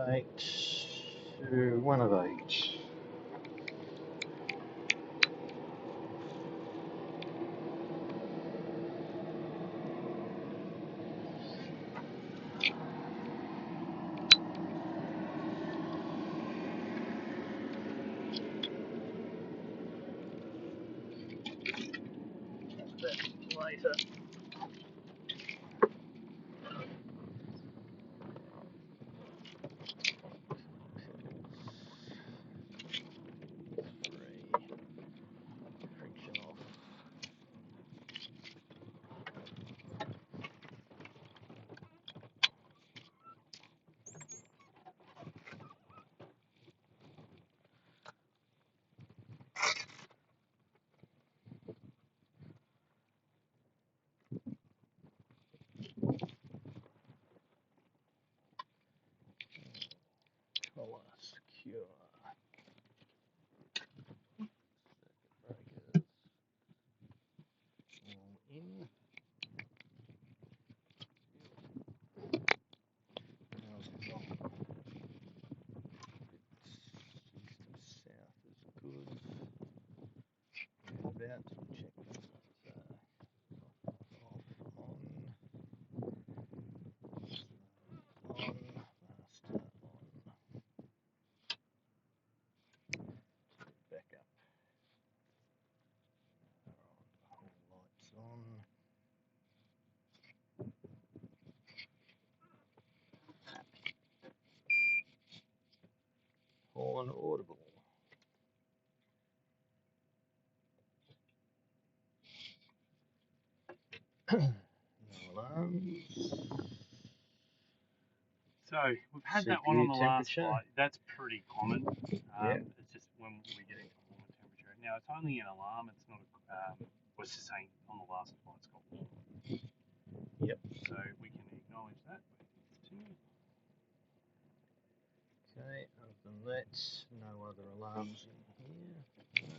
8 to 1 of 8. Later. Friction off. Collar secure. Circuit breakers all in. Houses on. East to south is good. Thereabouts, we'll check that. Off, on, master on. Back up. All lights on. Horn audible. No alarms. So we've had that one on the last flight. That's pretty common. It's just when we get into warmer temperature. Now it's only an alarm. It's not a. Was just saying on the last flight it's got warm. Yep. So we can acknowledge that. Okay. Other than that, no other alarms in here. No.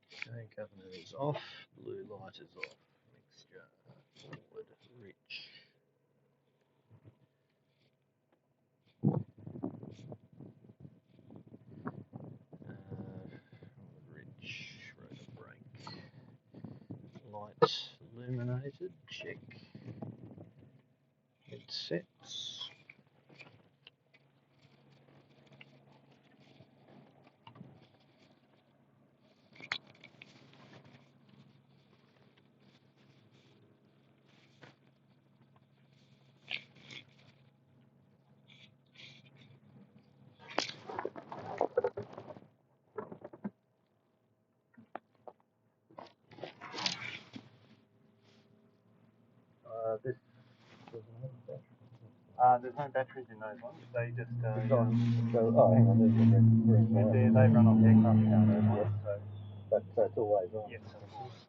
Okay. Governor is off. Blue light is off. Mixture. Forward. Rich. Rich, rotor brake, light illuminated, check, headsets, this doesn't have a battery. There's no batteries in those ones. They just oh, hang on, there's the green light. they run off aircraft power. Those ones. Yep. So But so it's always on. yes, of course.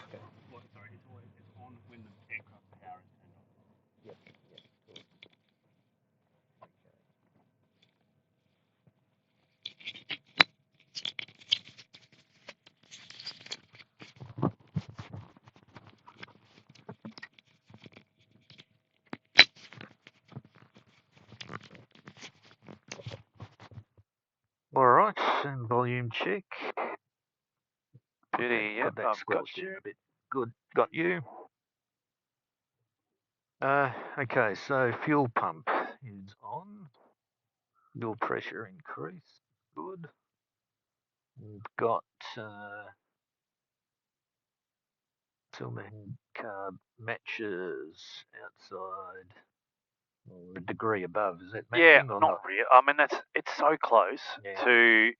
Okay. Well, sorry, it's on when the aircraft power is turned on. Yep. Yep. Good. All right, and volume check. Beauty, yep, Got that I've got squelched you. in a bit. Good, got you. Okay, so fuel pump is on. Fuel pressure increase. Good. We've got Silverhead carb matches outside. Or a degree above. Is that matching or not? Really. I mean, it's so close to,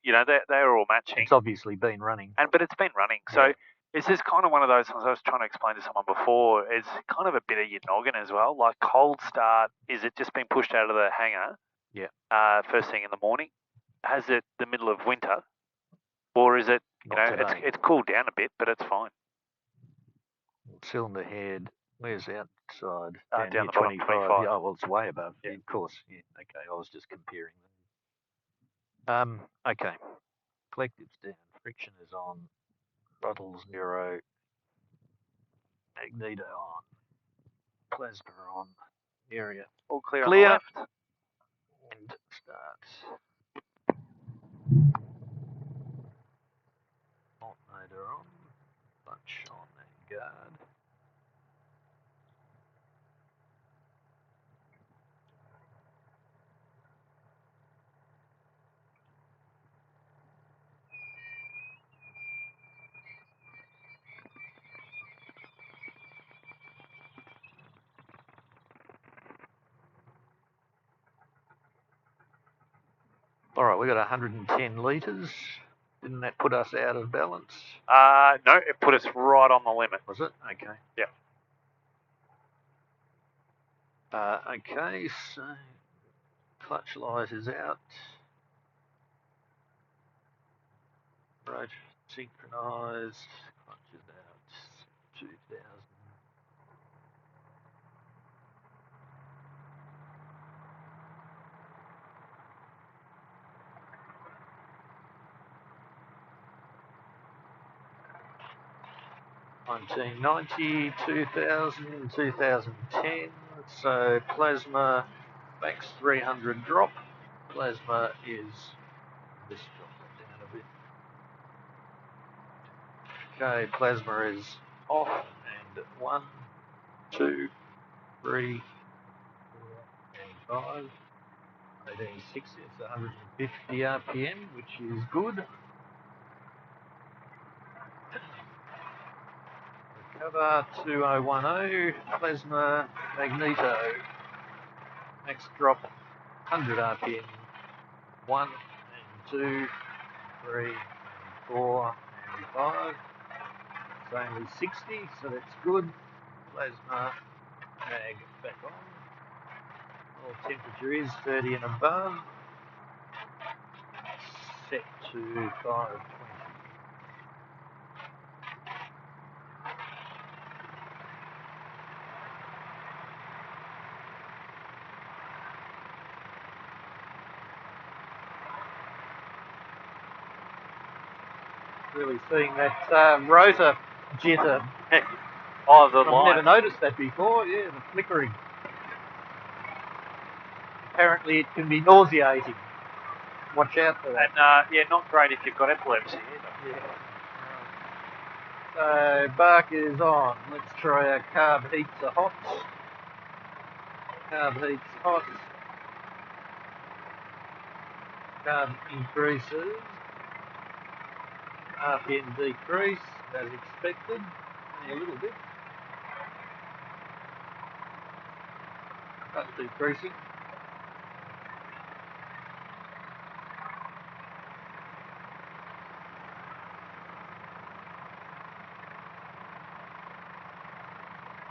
they're all matching. It's obviously been running. But it's been running. So is this kind of one of those things I was trying to explain to someone before? It's kind of a bit of your noggin as well. Like cold start, is it just been pushed out of the hangar? Yeah. First thing in the morning? Has it the middle of winter? Or is it, it's cooled down a bit, but it's fine? Cylinder head, where's outside? Down the bottom, 25. 25. Yeah, well, it's way above. Yeah. Of course. Yeah. Okay, I was just comparing them. Okay. Collective's down. Friction is on. Throttle's 0. Magneto on. Plasma on. area. All clear, Clear. on the left. And starts. Alternator on. Bunch on and guard. All right, we got 110 litres. Didn't that put us out of balance? No, it put us right on the limit. Was it? Okay. Yeah. Okay, so clutch light is out. Right, synchronised. Clutch is out. 2000. $19.90, 2000, 2010. So plasma Banks 300 drop. Plasma is, just drop that down a bit. Okay, plasma is off, and 1, 2, 3, 4, and 5. 1860, it's 150 RPM, which is good. Cover 2010, plasma magneto. Max drop 100 RPM. 1 and 2, 3 and 4 and 5. It's only 60, so that's good. Plasma mag back on. Well, temperature is 30 and above. Set to 520. Really seeing that rotor jitter. Oh, the I've line. never noticed that before. Yeah, the flickering. Apparently, it can be nauseating. Watch out for that. And yeah, not great if you've got epilepsy either. Yeah. So bark is on. Let's try our carb heats are hot. Carb heats hot. Carb increases. RPM decrease as expected. Only a little bit. But decreasing.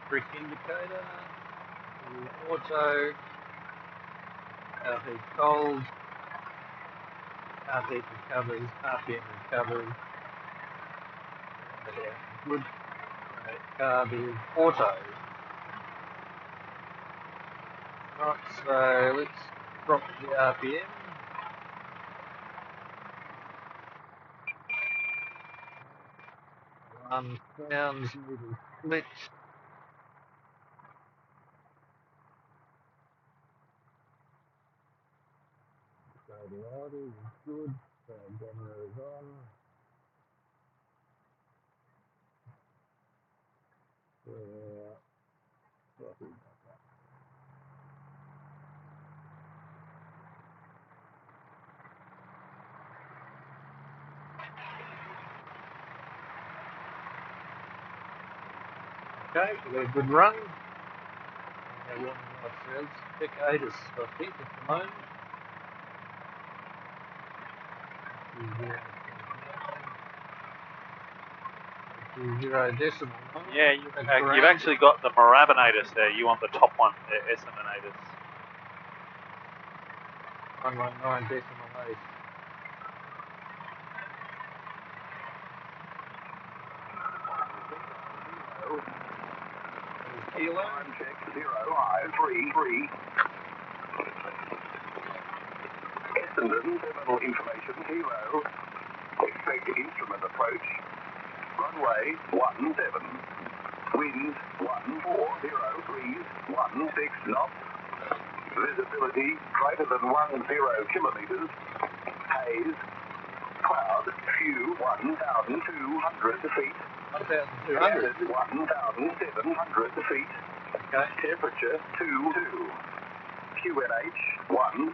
Brick indicator. Auto. Carb heat cold. Carb heat recovers. RPM recovers. Good. Carb is auto. Right, so let's drop the RPM. Pounds needle split. So the order is good. So camera is on. Okay, we got a good run. Decadus, I think, at the moment. Zero decimal. Yeah, you've actually got the Moravinatus there. You want the top one, the Essendon. 119 decimal 8. Kilo. Time check 0533. Essendon, terminal information, kilo. Expect instrument approach. Runway 17. Winds 140, breeze 16 knots. Visibility greater than 10 kilometres. Haze. Cloud. Few 1,200 feet. 1,200? 1,700 feet. Okay. Temperature 22. QNH 1014.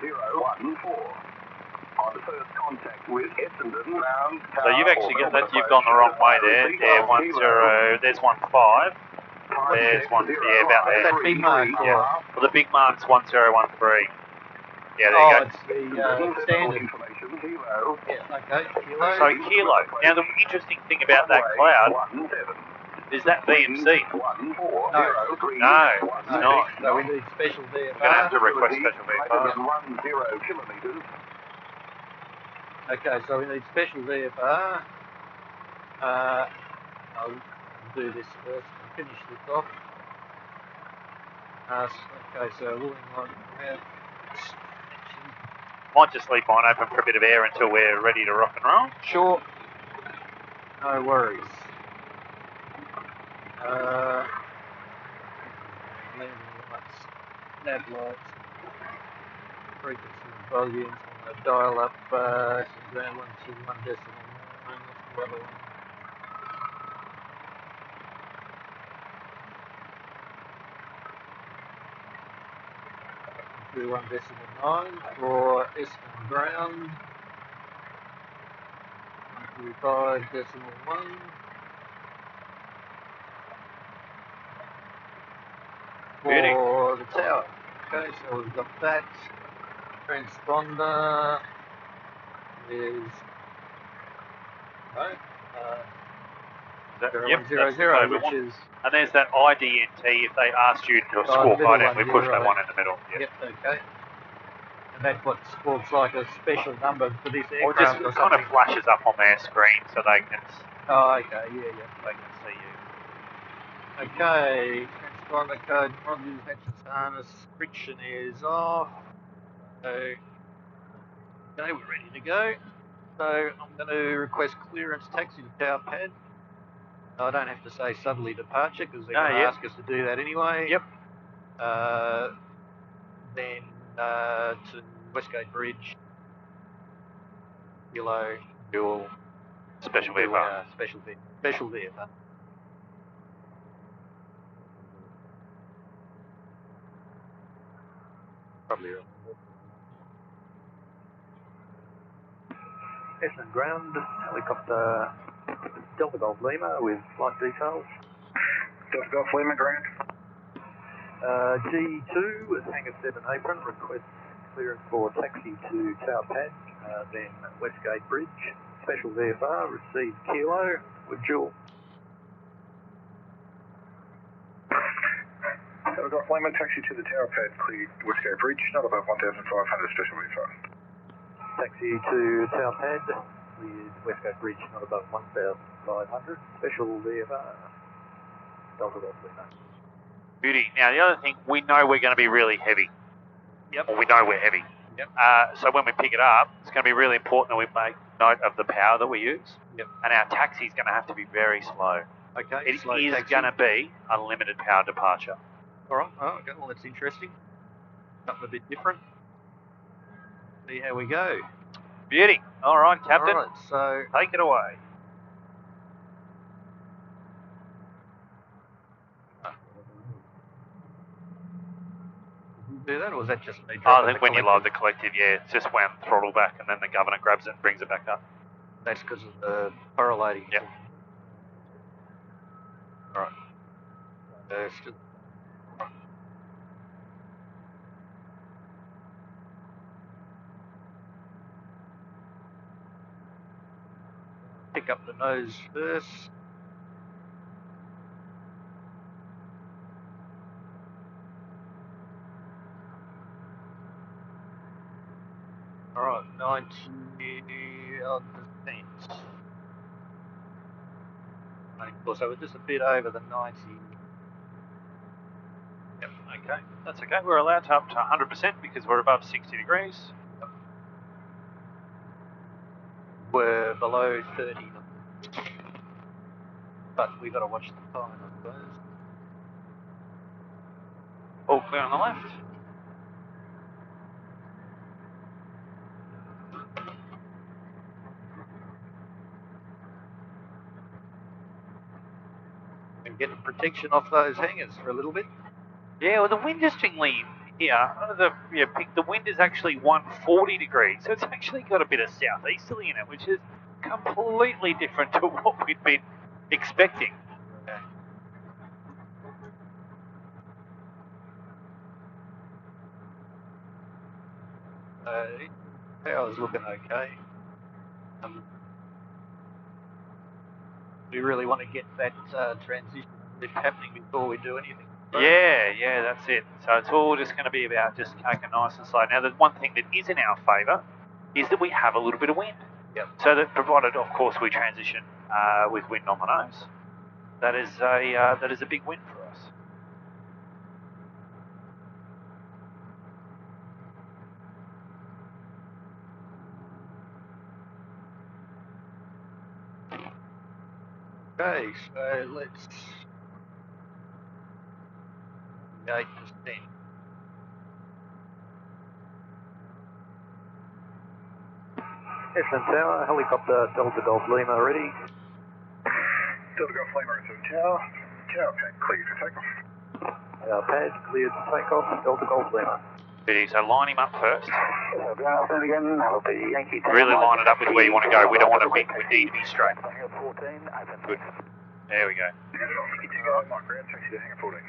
On first contact with Essendon round. So you've actually got that. You've gone the wrong way there. There, 10. There's 15. There's 1. Yeah, about there. That big mark. Yeah. Well, the big mark's 1013. Yeah, there you go. It's the standard. Kilo. Yeah. Okay. Kilo. So kilo. Now the interesting thing about that cloud is that VMC. No, it's not. So we need special VFR. We're going to have to request special VFR. 10 kilometres. Okay, so we need special VFR. I'll do this first and finish this off. Okay, so rolling on around. Might just leave mine open for a bit of air until we're ready to rock and roll. Sure. No worries. Landing lights, nav lights, frequency and volumes. I'm going to dial up some ground 121 decimal 9. That's the other one. Do 1 decimal 9 for Essendon ground. 135 decimal 1. For the tower. Okay, so we've got that. Transponder is Yep, 0100, which is. And there's that IDNT. If they asked you to squawk IDNT, we push that one in the middle. Yep, okay. And that's what looks like a special number for this or aircraft. Just kind of flashes up on their screen so they can. Oh, okay, yeah. They can see you. Okay, transponder code, modules, hatches, harness, friction is off. Okay, we're ready to go. So I'm going to request clearance taxi to tower pad. I don't have to say southerly departure because they're going to ask us to do that anyway. Yep. Then to Westgate Bridge. Kilo. Dual. Special VFR. Special VFR. Probably right. Essendon ground, helicopter Delta Golf Lima with flight details. Delta Golf Lima ground. G2 with hangar 7 apron, request clearance for taxi to tower pad, then Westgate Bridge, special VFR, receive Kilo with dual. Delta Golf Lima, taxi to the tower pad, clear Westgate Bridge, not above 1,500 special VFR. Taxi to tower pad, cleared Westgate Bridge, not above 1,500, special VFR, Delta Golf Lima. Beauty. Now the other thing, we know we're going to be really heavy. Yep. Or we know we're heavy. Yep. So when we pick it up, it's going to be really important that we make note of the power that we use. Yep. And our taxi is going to have to be very slow. Okay. It is going to be a limited power departure. All right. Oh, okay. Well, that's interesting. Something a bit different. See how we go. Beauty. All right, Captain. All right. So take it away. Do that, or was that just me? I think when you load the collective, yeah, it's just when throttle back and then the governor grabs it and brings it back up. That's because of the correlating. Yep. Alright. Still. Pick up the nose first. Alright, 90 odd percent. So we're just a bit over the 90. Yep, okay. That's okay. We're allowed to up to 100% because we're above 60 degrees. Yep. We're below 30. but we got to watch the time, I suppose. All clear on the left. And get the protection off those hangers for a little bit. Yeah, well, the wind interestingly here, the wind is actually 140 degrees, so it's actually got a bit of southeasterly in it, which is completely different to what we'd been expecting. Power's looking okay. We really want to get that transition happening before we do anything. Yeah, that's it. So it's all just going to be about just taking nice and slow. Now, the one thing that is in our favour is that we have a little bit of wind. Yep. So that provided, of course, we transition with wind on the nose, that is a big win for us. Okay, so let's 8%. Essendon Tower, helicopter Delta Golf Lima ready. Delta Golf Lima at Tower. Tower pad clear for takeoff. Pad cleared for takeoff, Delta Golf Lima. Ready, so line him up first. Again, that'll be Yankee Really line it up with where you want to go. We don't want to be, we need to be straight. 14, Good. There we go. Yankee Tango, Mike Ground, taxi to hangar 14.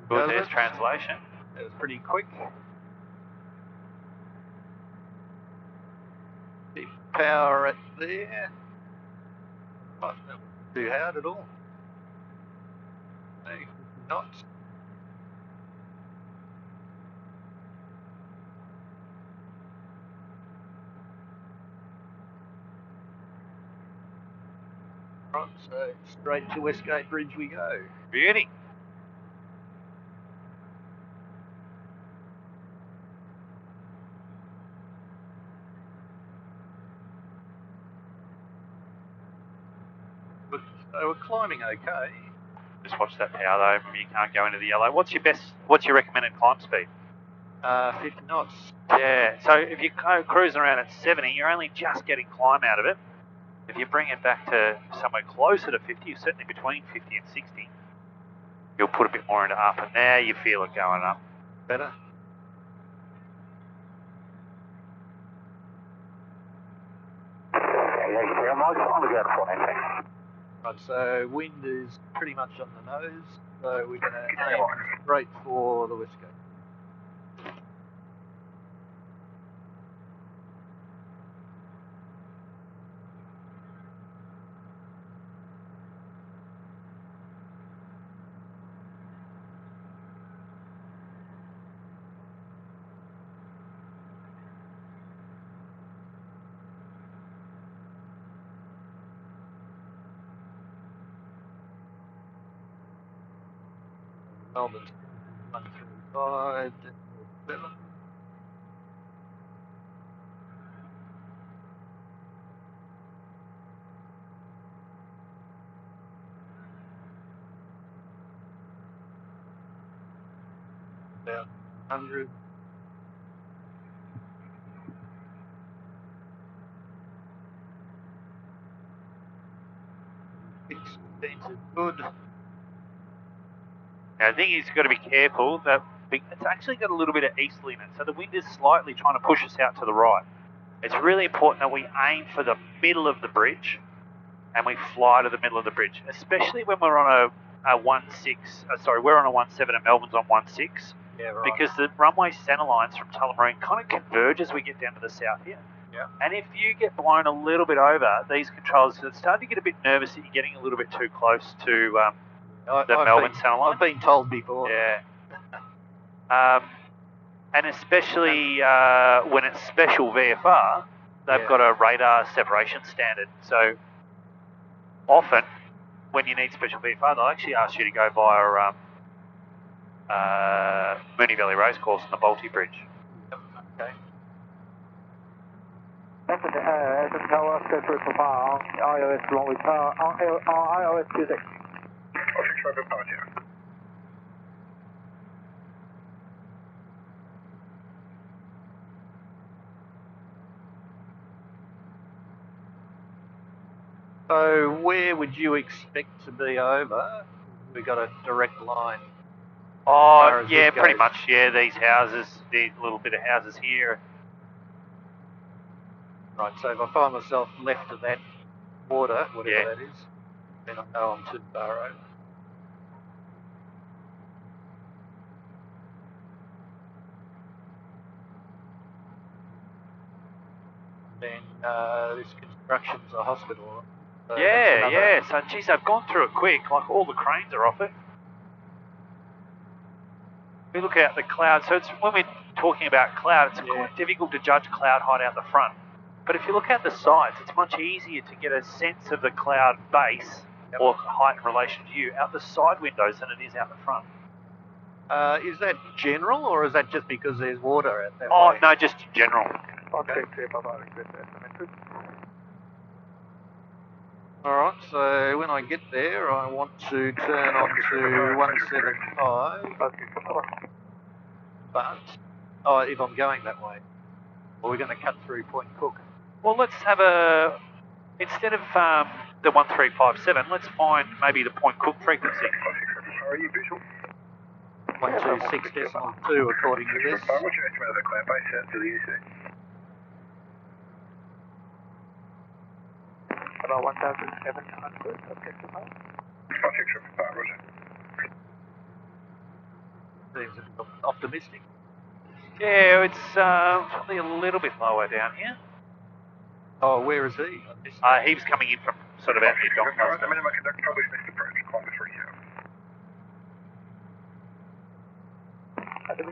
Good, there's translation. That was pretty quick. Keep power at there. Not too hard at all. No knots. Right, so straight to Westgate Bridge we go. Beauty. So we're climbing okay. Just watch that power though. You can't go into the yellow. What's your recommended climb speed? 50 knots. Yeah. So if you're cruising around at 70, you're only just getting climb out of it. If you bring it back to somewhere closer to 50, certainly between 50 and 60, you'll put a bit more into up, and now you feel it going up. Better. Right, so wind is pretty much on the nose, so we're going to aim straight for the Westgate. Melbourne 135, 7. About 100. Is good. Now, I think you've got to be careful that it's actually got a little bit of easterly in it, so the wind is slightly trying to push us out to the right. It's really important that we aim for the middle of the bridge and we fly to the middle of the bridge, especially when we're on a 1.6, we're on a 1.7 and Melbourne's on 1.6. Yeah, right. Because the runway centre lines from Tullamarine kind of converge as we get down to the south here. Yeah. And if you get blown a little bit over, these controllers are starting to get a bit nervous that you're getting a little bit too close to the Melbourne centre line. I've been told before. Yeah. And especially when it's special VFR, they've got a radar separation standard. So often, when you need special VFR, they'll actually ask you to go via Moonee Valley Racecourse and the Balti Bridge. Okay. Essendon Tower, go through for fire, IOS Longley Tower, IOS 26. I'll fix my part here. So where would you expect to be over? We got a direct line. Oh, yeah, pretty much, yeah, these houses, these little bit of houses here. Right, so if I find myself left of that water, whatever that is, then I know I'm too far over. Then this construction's a hospital. So Yeah, so geez, they've gone through it quick, like all the cranes are off it. We look at the cloud, so it's when we're talking about cloud, it's quite difficult to judge cloud height out the front. But if you look at the sides, it's much easier to get a sense of the cloud base or height in relation to you out the side windows than it is out the front. Is that general, or is that just because there's water out that Oh, way? no, just general. Okay. Alright, so when I get there, I want to turn on to 175, but, if I'm going that way, or we're going to cut through Point Cook. Well, let's have instead of the 1357, let's find maybe the Point Cook frequency. Are you visual? 126.2 according to this. What's your estimate of the cloud base out to the east? About 1,700, okay. I'll fix your part, Roger. Seems a bit optimistic. Yeah, it's probably a little bit lower down here. Oh, where is he? He was coming in from sort of out near Doncaster. The minimum conduct publish missed approach, climb the 3 here.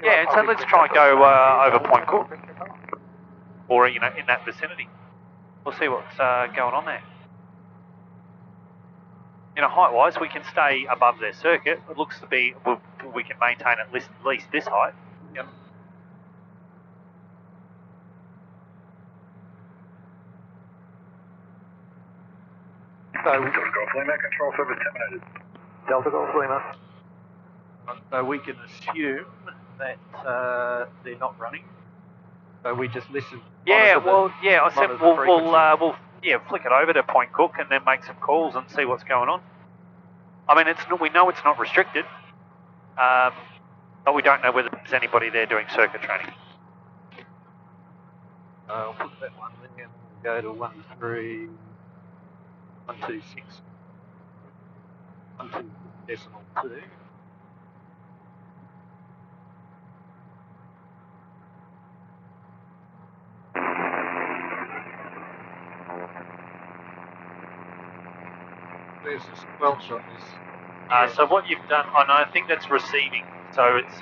Yeah, so let's try and go over Point Cook, or in that vicinity. We'll see what's going on there. Height-wise, we can stay above their circuit. It looks to be we can maintain at least this height. Yep. Delta Golf Lima, control service terminated. Delta Golf Lima. So we can assume that they're not running. So we just listen. Yeah, I said we'll flick it over to Point Cook and then make some calls and see what's going on. I mean, we know it's not restricted, but we don't know whether there's anybody there doing circuit training. I'll put that one there and we'll go to 126. 12.2. There's a squelch on this. So what you've done, I think that's receiving. So it's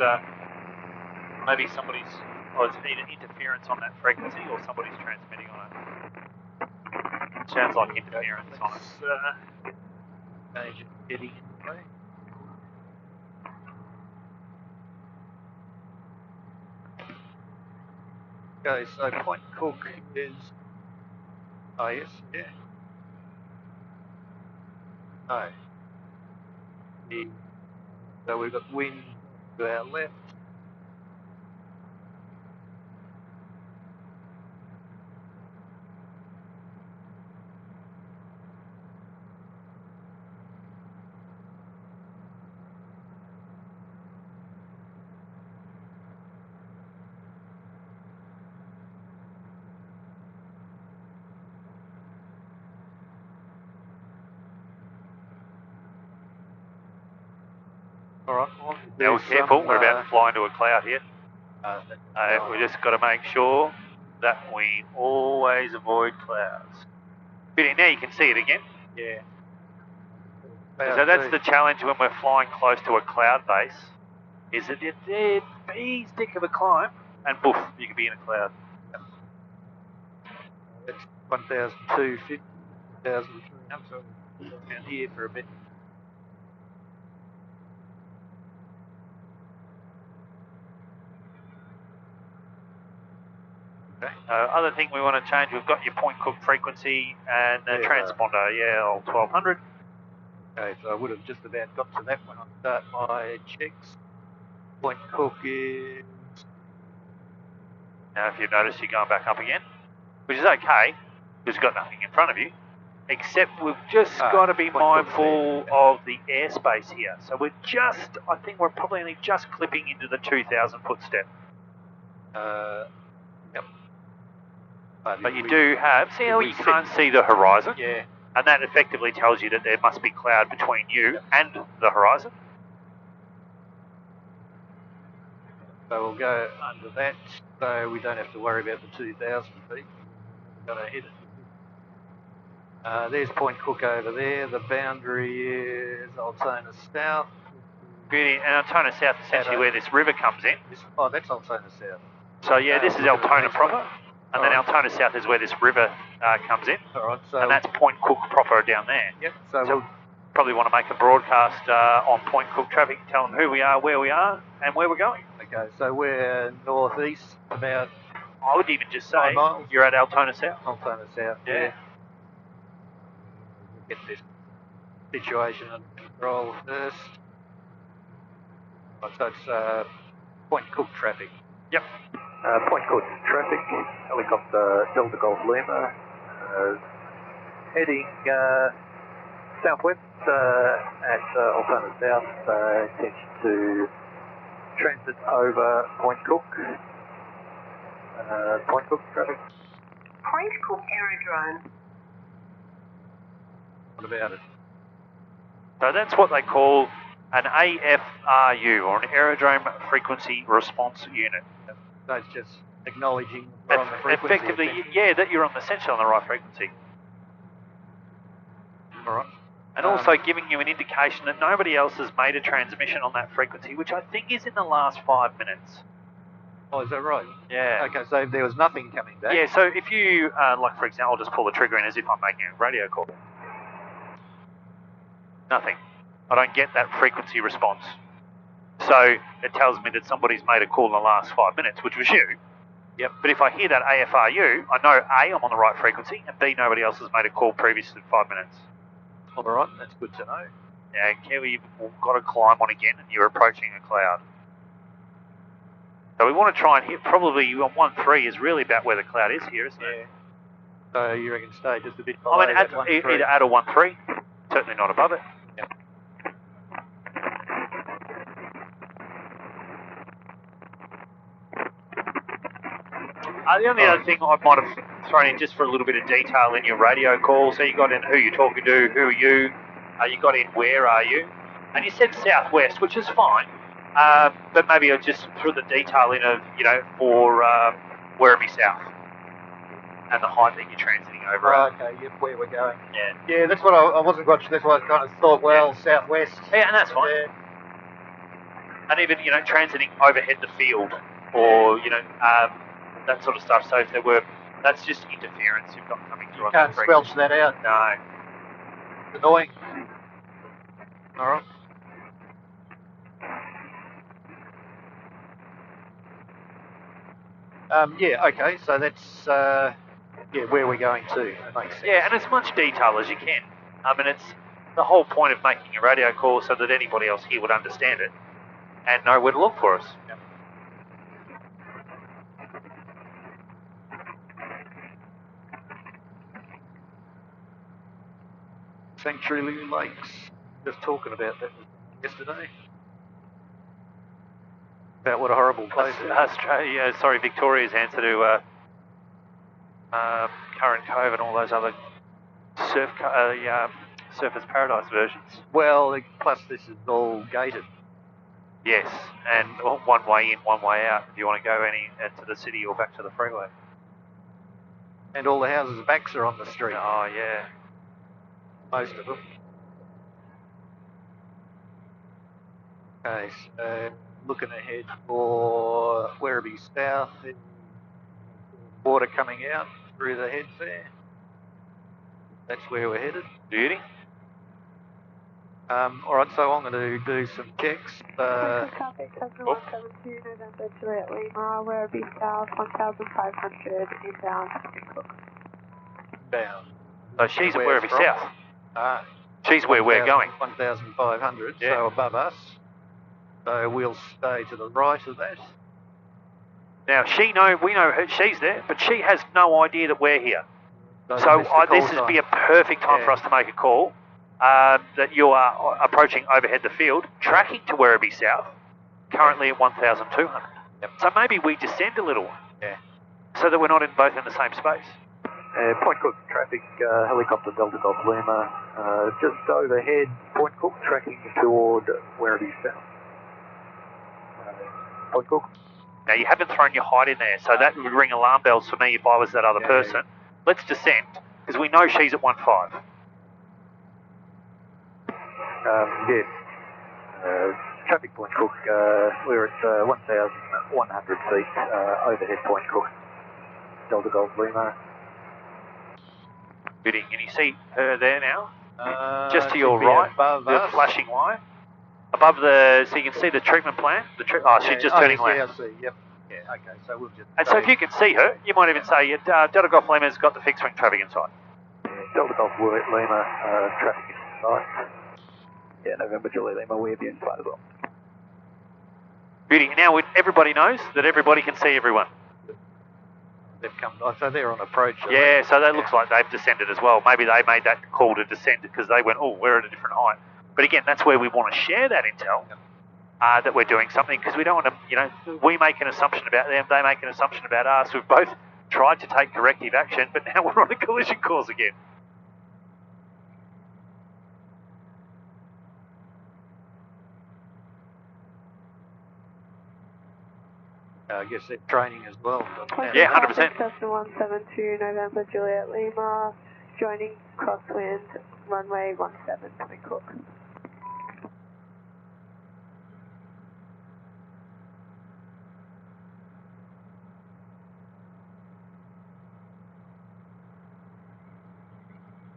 maybe it's either interference on that frequency or somebody's transmitting on it. Sounds like interference on it. Agent heading anyway. Okay, so Point Cook is. Oh yes, yeah. No. So we've got wind to our left. Alright, now careful, we're about to fly into a cloud here. We just got to make sure that we always avoid clouds. But now you can see it again. Yeah. So that's the challenge when we're flying close to a cloud base, is that it's bees thick of a climb, and poof, you could be in a cloud. It's 1,250, 1,300, so down here for a bit. Other thing we want to change, we've got your Point Cook frequency and the transponder, old 1200. Okay, so I would have just about got to that when I start my checks. Point Cook is... Now if you've noticed, you're going back up again, which is okay, because you've got nothing in front of you, except we've just got to be mindful of the airspace here. So we're just, I think we're probably only just clipping into the 2,000 foot step. Yep. But you do have, see how you can't see the horizon? Yeah. And that effectively tells you that there must be cloud between you and the horizon. So we'll go under that, so we don't have to worry about the 2,000 feet. We've got to hit it. There's Point Cook over there. The boundary is Altona South. Beauty, and Altona South is essentially where this river comes in. Oh, that's Altona South. So yeah, this is Altona proper, and then Altona South is where this river comes in. All right, so and that's Point Cook proper down there. Yep. So we'll probably want to make a broadcast on Point Cook traffic, tell them who we are, where we are, and where we're going. Okay, so we're northeast about. I would even just say 5 miles. You're at Altona South. Altona South. Yeah. Get this situation under control first. Right, so it's Point Cook traffic. Yep. Point Cook traffic, helicopter Delta Golf Lima, heading southwest at Altona South, intention to transit over Point Cook. Point Cook traffic. Point Cook aerodrome. What about it? So that's what they call an AFRU, or an Aerodrome Frequency Response Unit. So it's just acknowledging we're on the frequency. Effectively, yeah, that you're essentially on the right frequency. All right. And also giving you an indication that nobody else has made a transmission on that frequency, which I think is in the last 5 minutes. Oh, is that right? Yeah. Okay, so there was nothing coming back. Yeah, so if you, like for example, I'll just pull the trigger in as if I'm making a radio call. Nothing. I don't get that frequency response. So it tells me that somebody's made a call in the last 5 minutes, which was you. Yep. But if I hear that AFRU, I know A, I'm on the right frequency, and B, nobody else has made a call previous to 5 minutes. All right, that's good to know. Yeah, Kiwi, you've got to climb on again, and you're approaching a cloud. So we want to try and hit probably on 1.3 is really about where the cloud is here, isn't it? So you reckon stay just a bit below I mean, that 1.3? either at or 1.3, certainly not above it. Yep. The only other thing I might have thrown in just for a little bit of detail in your radio call, so you got in who you're talking to, who are you, you got in where are you, and you said southwest, which is fine, but maybe I just threw the detail in of, for Werribee South and the height that you're transiting over. Oh, okay, yep, where we're going. Yeah. Yeah, that's what I wasn't quite sure. That's why I kind of thought, well, southwest. Yeah, and that's fine. Yeah. And even, transiting overhead the field, or, that sort of stuff. So if there were, that's just interference you've got coming through. You can't squelch that out. No. It's annoying. All right. Yeah, okay, so that's where we're going to. That makes sense. Yeah, and as much detail as you can. I mean, it's the whole point of making a radio call so that anybody else here would understand it and know where to look for us. Yep. Sanctuary Lakes. Just talking about that yesterday. About what a horrible place it is. Australia, Victoria's answer to current Cove and all those other Surfers Paradise versions. Well, plus this is all gated. Yes, and one way in, one way out if you want to go into the city or back to the freeway. And all the houses' backs are on the street. Oh, yeah. Most of them. Okay, so looking ahead for Werribee South, water coming out through the heads there. That's where we're headed. Beauty. All right, so I'm going to do some checks. Traffic 7172 November Juliet Lima, Werribee South 1500 inbound Cook. Down. So she's at Where's Werribee from? South. She's where we're going. 1,500, Yeah. so above us. So we'll stay to the right of that. Now we know her, she's there, but she has no idea that we're here. So this would be a perfect time for us to make a call that you are approaching overhead the field, tracking to Werribee South, currently at 1,200. Yep. So maybe we descend a little, so that we're not both in the same space. Point Cook traffic, helicopter Delta Golf Lima, just overhead, Point Cook tracking toward Werribee South. Point Cook. Now you haven't thrown your height in there, so that would ring alarm bells for me if I was that other person. Let's descend, because we know she's at 1.5. Traffic Point Cook, we're at 1,100 feet, overhead Point Cook, Delta Golf Lima. Beauty, can you see her there now? Just to your right, the flashing line. Above so you can see the treatment plant. She's just turning left. Yeah, I see, yep. Yeah, okay, so we'll just... And so if you can see her, you might even say, Delta Golf Lima's got the fixed wing traffic inside. Delta Golf Lima, traffic inside. Yeah, November Juliet Lima, we'll be inside as well. Beauty, now everybody knows that everybody can see everyone. They've come, so they're on approach. Yeah, so that looks like they've descended as well. Maybe they made that call to descend because they went, oh, we're at a different height. But again, that's where we want to share that intel, that we're doing something, because we don't want to, we make an assumption about them, they make an assumption about us. We've both tried to take corrective action, but now we're on a collision course again. I guess they're training as well. Yeah, 100%. Cessna 172 November Juliet Lima, joining crosswind, runway 17 Point Cook.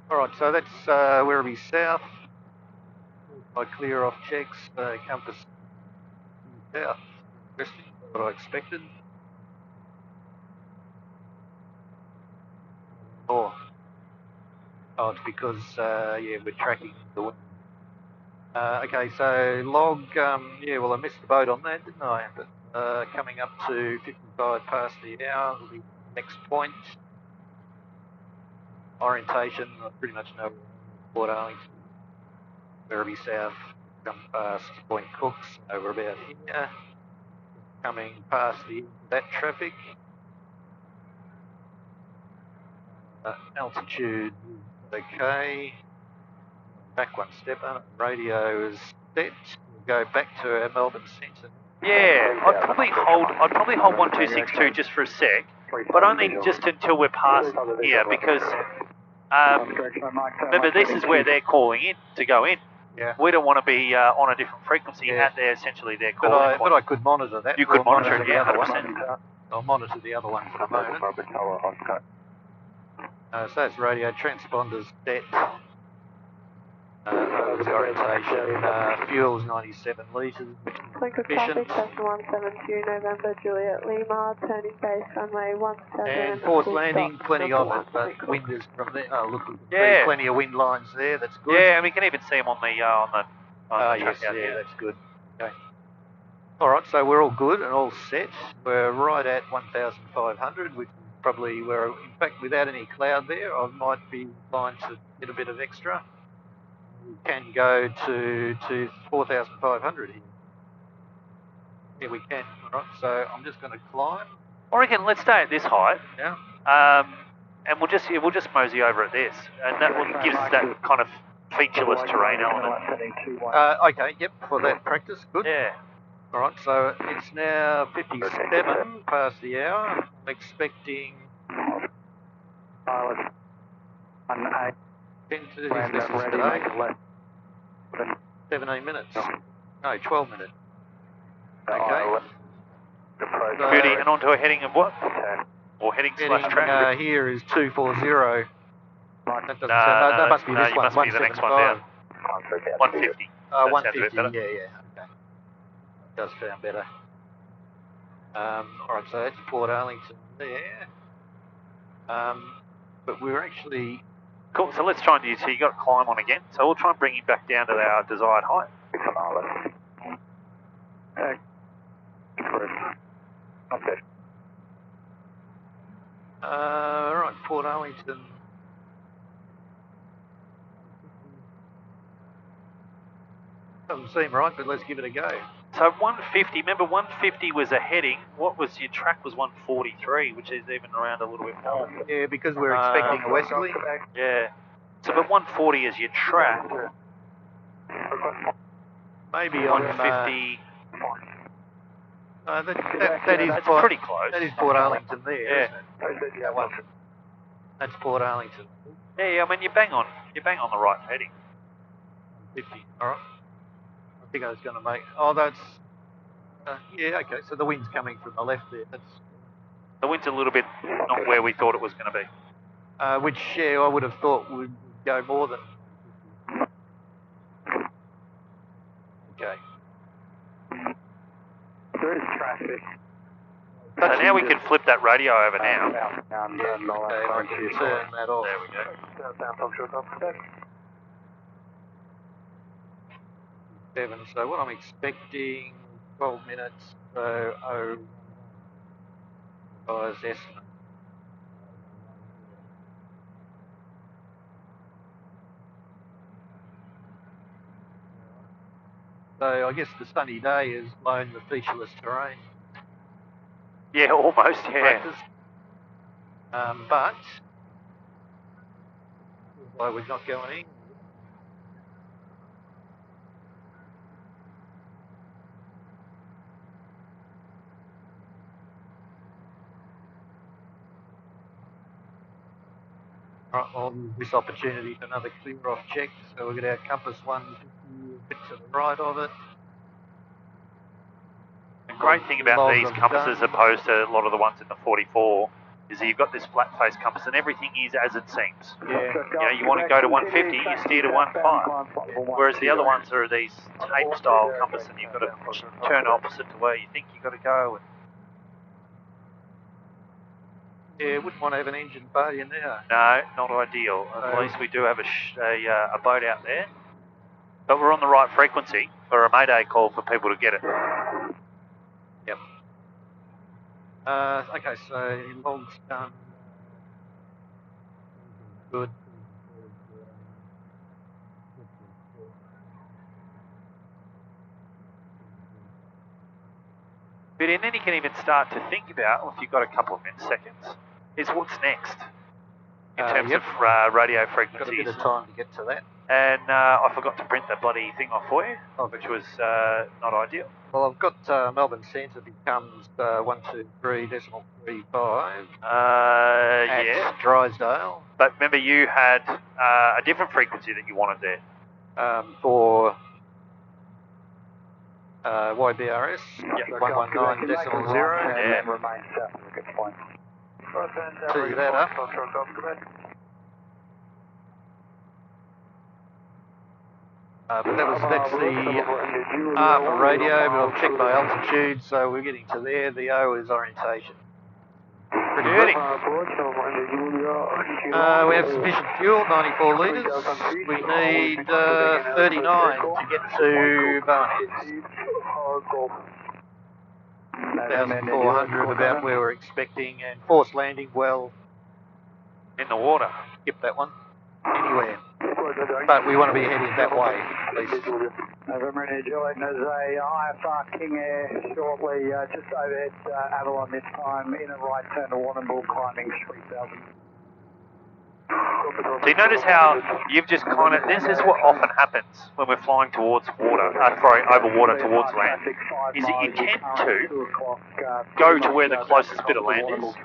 All right, so that's Werribee South. I clear off checks, compass south. What I expected. Oh, it's because we're tracking the wind. Okay, so log. Well, I missed the boat on that, didn't I? But coming up to 55 past the hour will be next point. Orientation, I pretty much know Port Arlington, Werribee South, come past Point Cook, so we're about here. Coming past that traffic. Altitude, okay. Back one step, radio is set. We'll go back to our Melbourne Centre. Yeah, I'd probably hold 1262 just for a sec, but only just until we're past here, because remember, this is where they're calling in to go in. Yeah. We don't want to be on a different frequency at essentially their calling point. But I could monitor that. You could monitor it, yeah, 100%. I'll monitor the other one for the moment. So that's radio transponders set. Orientation, fuel's 97 litres. Traffic, Cessna 172 November Juliet Lima, turning base runway 17. And fourth landing, plenty of it, but wind is from there. Oh, look, there's plenty of wind lines there, that's good. Yeah, and we can even see them on the yes, that's good. Okay. All right, so we're all good and all set. We're right at 1,500, which is probably where, in fact, without any cloud there, I might be inclined to get a bit of extra. We can go to 4,500 here. Yeah, we can. All right, so I'm just going to climb. I reckon let's stay at this height. Yeah. And we'll just mosey over at this, and that will give us that kind of featureless terrain element. Okay, yep, for that practice, good. Yeah. All right, so it's now 57 past the hour. I'm expecting 10 to today. 17 minutes. No, 12 minutes. Okay. Beauty, and onto a heading of what? Or heading slash track? Here is 240. That must be this one. You must be the next one down. 150. 150, yeah. Okay. Does sound better. Alright, so that's Port Arlington there. But we're actually... Cool, so let's try and use, so you got to climb on again. So we'll try and bring him back down to our desired height. Okay. Alright, Port Arlington. Doesn't seem right, but let's give it a go. So 150, remember 150 was a heading. What was your track was 143, which is even around a little bit more. Yeah, because we're expecting a westerly. Yeah. So but 140 is your track. Maybe on 150. that is That's Port, pretty close. That is Port Arlington there. Yeah. Isn't it? That one. That's Port Arlington. Yeah, I mean you bang on the right heading. 50. All right. I think I was going to make. Oh, that's. Yeah. Okay. So the wind's coming from the left there. That's. The wind's a little bit not where we thought it was going to be. Which I would have thought would go more than. Okay. There is traffic. So now we can flip that radio over now. Okay, I can turn that off. There we go. 7. So what I'm expecting, 12 minutes. So guys, Essendon. So I guess the sunny day has blown the featureless terrain. Yeah, almost. Yeah. But why we're not going in. Right, well, this opportunity for another clear off check. So we'll get our compass 150 a bit to the right of it. The great thing about these compasses opposed to a lot of the ones in the 44 is that you've got this flat face compass and everything is as it seems. Yeah. You know, you want to go to 150, you steer to 15. Whereas the other ones are these tape style compass and you've got to turn opposite to where you think you've got to go. Yeah, wouldn't want to have an engine failure now. No, not ideal. At least we do have a boat out there. But we're on the right frequency for a mayday call for people to get it. Yep. Okay, so log's done. Good. But then you can even start to think about, if you've got a couple of seconds, is what's next in terms of radio frequencies. Got a bit of time to get to that. And I forgot to print that bloody thing off for you, which was not ideal. Well, I've got Melbourne Centre becomes 123.35. Yeah. Drysdale. But remember, you had a different frequency that you wanted there. For YBRS. Yep. 119.0. Yeah. Tee that up. But that's the R for radio, but I've checked my altitude, so we're getting to there. The O is orientation. Pretty good. We have sufficient fuel, 94 litres. We need 39 to get to Barwon Heads. 1,400 about where we're expecting, and forced landing well in the water. Skip that one. Anywhere. But we want to be heading that way, at least. November and Juliet, there's a IFR King Air shortly, just overhead Avalon this time, in a right turn to Warrnambool, climbing 3,000. So you notice how you've just kind of, this is what often happens when we're flying towards water, over water towards land, is that you tend to go to where the closest bit of land is.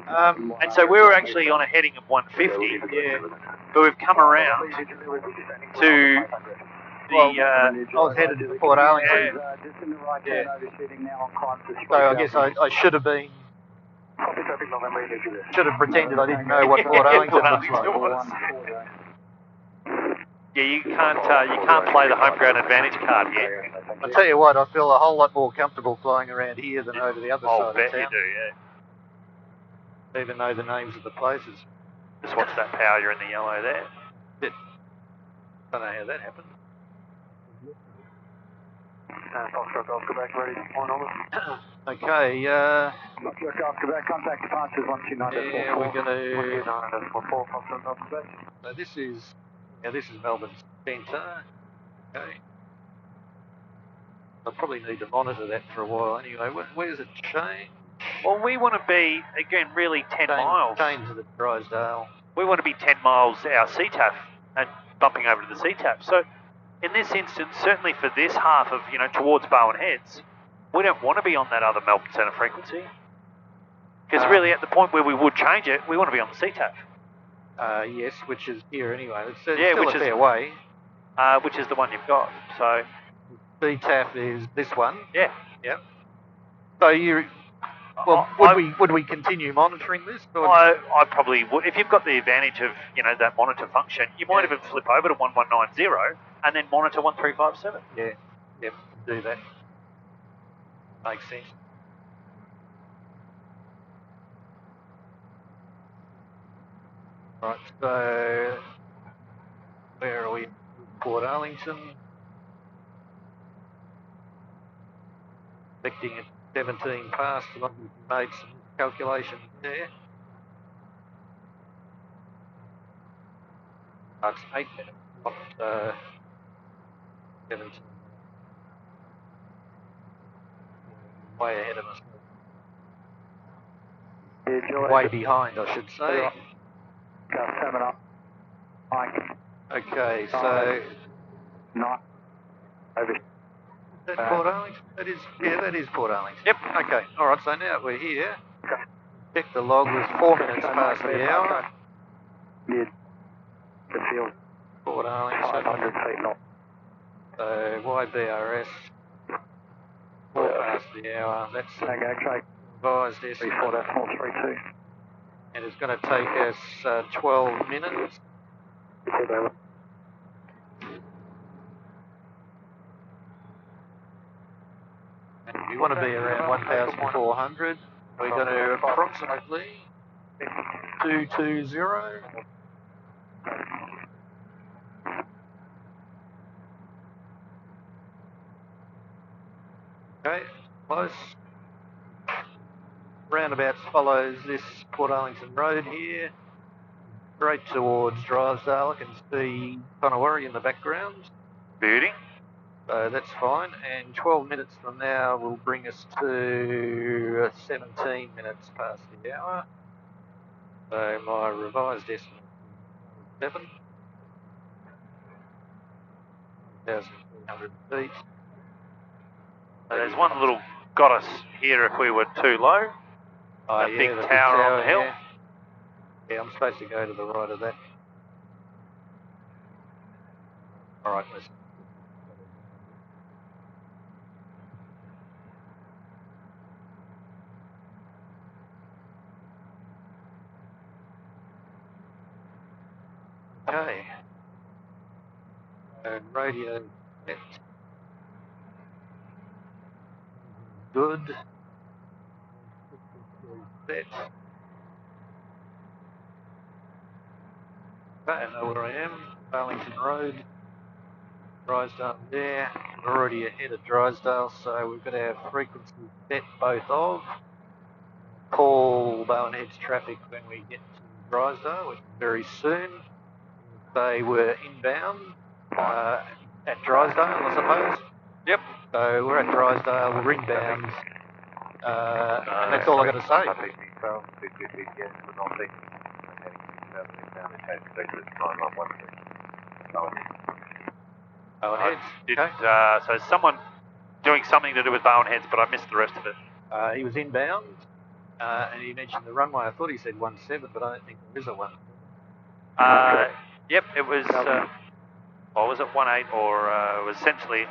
And so we were actually on a heading of 150, but we've come around to the... I was headed to Port Arlington. So I guess I should have been... Should have pretended I didn't know what Port Arlington looks like. Yeah, you can't play the home ground advantage card yet. I tell you what, I feel a whole lot more comfortable flying around here than over the other side I'll of bet town. you do, yeah. Even know the names of the places. Just watch that power, you're in the yellow there. Don't know how that happened. Oscar back ready, on over. Okay, Oscar back, contact departures 129.44. yeah, we're going to... 129.44, So this is Melbourne's centre. Okay. I'll probably need to monitor that for a while anyway. Where's it change? Well, we want to be, again, really 10 miles. Change to the Drysdale. We want to be 10 miles our CTAF and bumping over to the CTAF. So in this instance, certainly for this half of, towards Barwon Heads, we don't want to be on that other Melbourne Centre frequency. Because really at the point where we would change it, we want to be on the CTAF. Yes, which is here anyway. It's still which a fair way. Which is the one you've got. So CTAF is this one. Yeah. Yep. So would we continue monitoring this? Or? I probably would. If you've got the advantage of, that monitor function, you might even flip over to 1190 and then monitor 1357. Yeah. Yep. Do that. Makes sense. Right, so where are we? Port Arlington. Expecting at 17 past, and I've made some calculations there. It's 8 minutes, not 17. Way ahead of us. Way behind, I should say. Okay, so... Not over. Is that Port Arlington? That is Port Arlington. Yep, okay. Alright, so now we're here. Check the log, was 4 minutes past the hour. Yeah. The field. Port Arlington. 500 feet knot. So YBRS, 4 past the hour. That's revised S. 34.32. And it's going to take us 12 minutes. And we want to be around 1,400. We're going to approximately 220. Okay, close. Roundabouts follows this Port Arlington Road here, straight towards Drysdale. I can see Conowari in the background. Beauty. So that's fine, and 12 minutes from now will bring us to 17 minutes past the hour. So my revised estimate is 7,300 feet. So there's one little goddess here if we were too low. Oh, the big tower on the hill. Yeah, I'm supposed to go to the right of that. Alright, listen. Okay. Radio set. Good. Set. Okay, I know where I am. Arlington Road. Drysdale there. We're already ahead of Drysdale, so we've got our frequency set both of. Call Barwon Heads traffic when we get to Drysdale, which is very soon. They were inbound at Drysdale, I suppose. Yep. So we're at Drysdale, we're inbound, and that's all I've got to say. Barwon Heads. Okay. So someone doing something to do with Barwon Heads, but I missed the rest of it. He was inbound, and he mentioned the runway. I thought he said 17, but I don't think there is a 17. Yep, it was, what was it, 18, or it was essentially,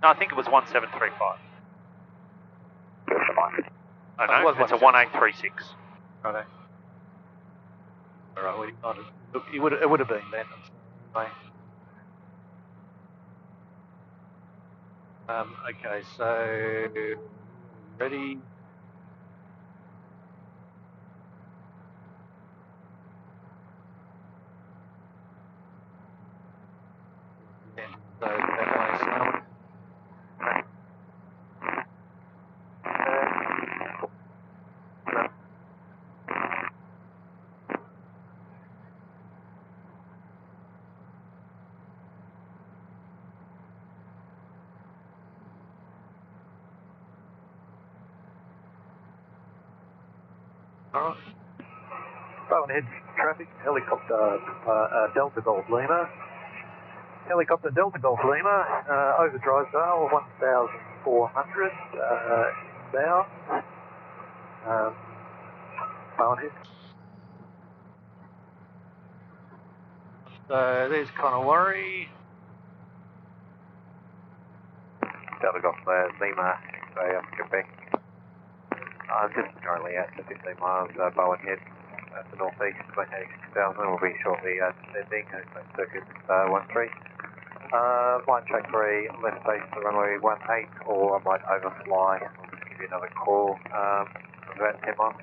no, I think it was 1735. I know, it's a 1836. Righto. Alright, well, it would have been that. Anyway. Okay, so ready. So that way, so. All right. Barwon Heads traffic, helicopter Delta Golf Lima. Helicopter Delta Golf Lima, over Drysdale, 1,400 bound. Barwon Heads. So there's Conowari. Delta Golf Lima, X-ray, Quebec. Just currently at 15 miles, Barwon Heads, to northeast, 26,000. We'll be shortly descending, circuit 13. Might track 3, left base to runway 18, or I might overfly. I'll just give you another call. About 10 miles.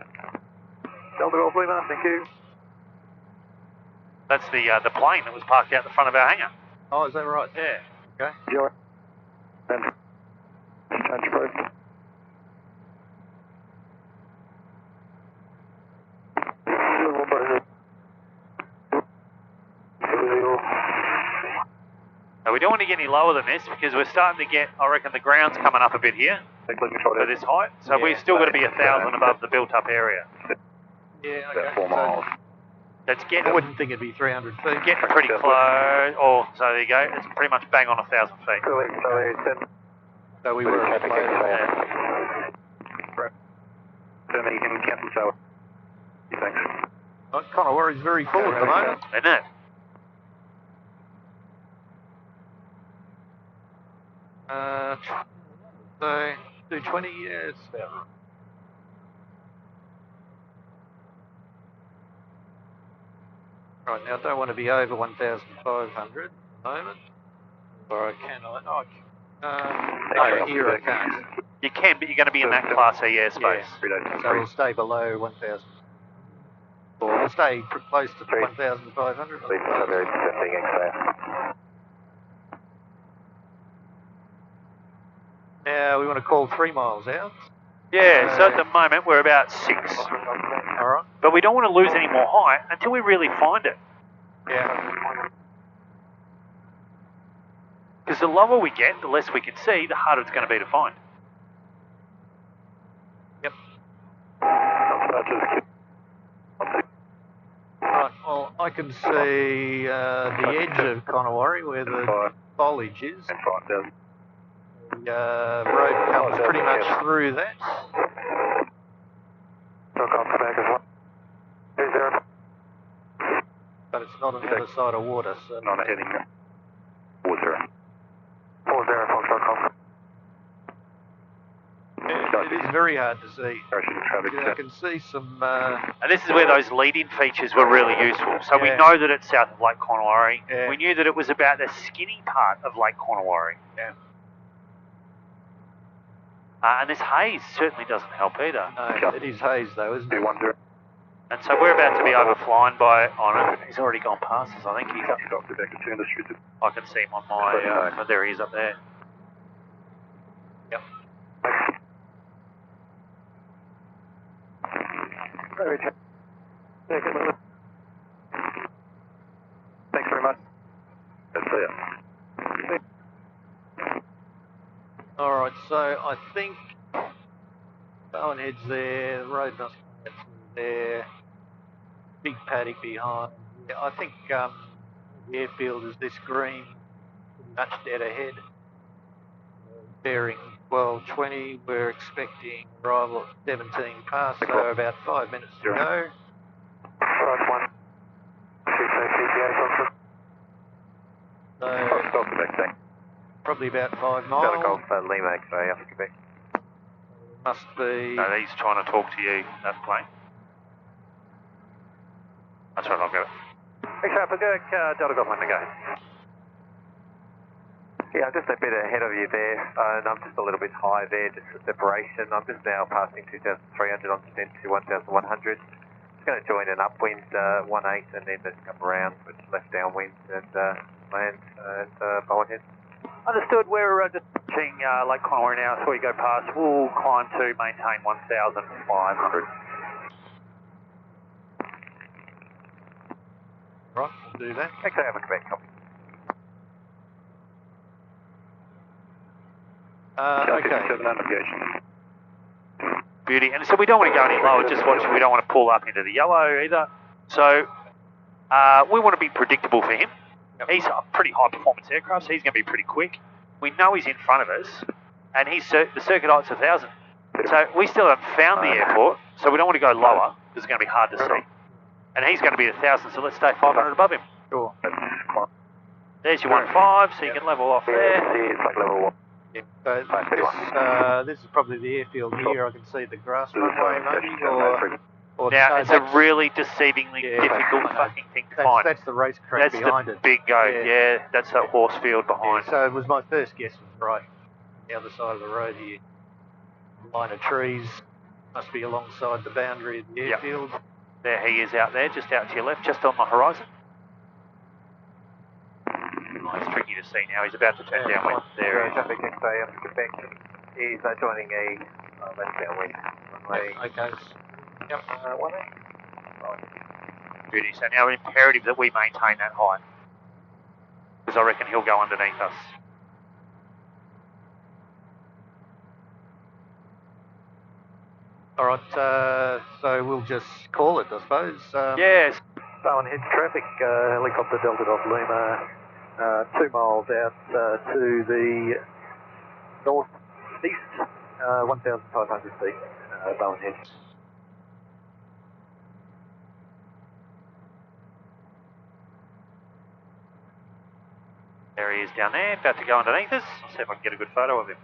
Delta Golf Lima, thank you. That's the plane that was parked out the front of our hangar. Oh, is that right? Yeah. Okay. Sure. Touch proof. So we don't want to get any lower than this because we're starting to get, I reckon, the ground's coming up a bit here for this height. So we've still got to be 1,000 above the built-up area. Yeah, About okay. 4 miles. That's I getting wouldn't think it'd be 300 feet. getting pretty close. Oh, so there you go. It's pretty much bang on 1,000 feet. So we were Yeah. Then you can cancel sail. Thanks. Conowari's very full at the moment. Isn't it? So 220, yes. Right, now I don't want to be over 1,500 at the moment. Or I can, no, here I can't. You can, but you're going to be in that Class E airspace. Yeah. So we'll stay below 1,000. Or we'll stay close to 1,500. Now we want to call 3 miles out. Yeah, so at the moment we're about 6. All right. But we don't want to lose any more height until we really find it. Yeah. Because the lower we get, the less we can see, the harder it's going to be to find. Yep. Right, well, I can see the edge of Conowari where the foliage is. The road comes pretty much through that. But it's not on the other side of water, so. Not heading 40. 40, Foxtrot. It is very hard to see. I can see some. And this is where those lead-in features were really useful. So we know that it's south of Lake Conowari. Yeah. We knew that it was about the skinny part of Lake Conowari. Yeah. And this haze certainly doesn't help either. No, it is haze though, isn't it? And so we're about to be overflying by on it. He's already gone past us. I think he's up. I can see him on my. There he is up there. Yep. Thanks very much. That's it. All right, so I think Barwon Heads there, the road must be there, big paddock behind. Yeah, I think the airfield is this green, much dead ahead. Bearing 12:20, we're expecting arrival at 17 past, so about 5 minutes to go. So, probably about 5 miles. Golf Lima X-ray, Quebec. Must be. No, he's trying to talk to you, that plane. That's right, I'll go. X-ray, Delta Golf Lima, go. Yeah, I'm just a bit ahead of you there, and I'm just a little bit high there, just for separation. I'm just now passing 2,300 on descent to 1,100. It's going to join an upwind 18 and then just come around with left downwind and land at Barwon Heads. Understood. We're just pitching Lake Conway now, so we go past. We'll climb to maintain 1,500. Right, we'll do that. Okay, have a Quebec copy. Okay. Beauty. And so we don't want to go any lower, just watch. We don't want to pull up into the yellow either. So we want to be predictable for him. Yep. He's a pretty high performance aircraft, so he's going to be pretty quick. We know he's in front of us, and the circuit height's 1,000. So we still haven't found the airport, so we don't want to go lower, because it's going to be hard to see. And he's going to be 1,000, so let's stay 500 above him. Sure. There's your 1.5, so you can level off there. It's like level 1. Yeah. So this is probably the airfield here. I can see the grass runway, maybe, or now, no, it's a really deceivingly difficult fucking thing to find. That's the racetrack behind it. That's the big go, yeah, that's that horse field behind. Yeah, so it was my first guess was right. The other side of the road here. Line of trees must be alongside the boundary of the airfield. Yep. There he is out there, just out to your left, just on the horizon. Oh, it's tricky to see now, he's about to turn downwind. There he is. Traffic X-ray up to Quebec. He's joining a left downwind runway. Okay. Yep. 18. Beauty. So now it's imperative that we maintain that height, because I reckon he'll go underneath us. All right, so we'll just call it, I suppose. Yes. Barwon Heads traffic, helicopter Delta Golf Lima, 2 miles out to the northeast, 1,500 feet, Barwon Heads. There he is down there, about to go underneath us. I'll see if I can get a good photo of him.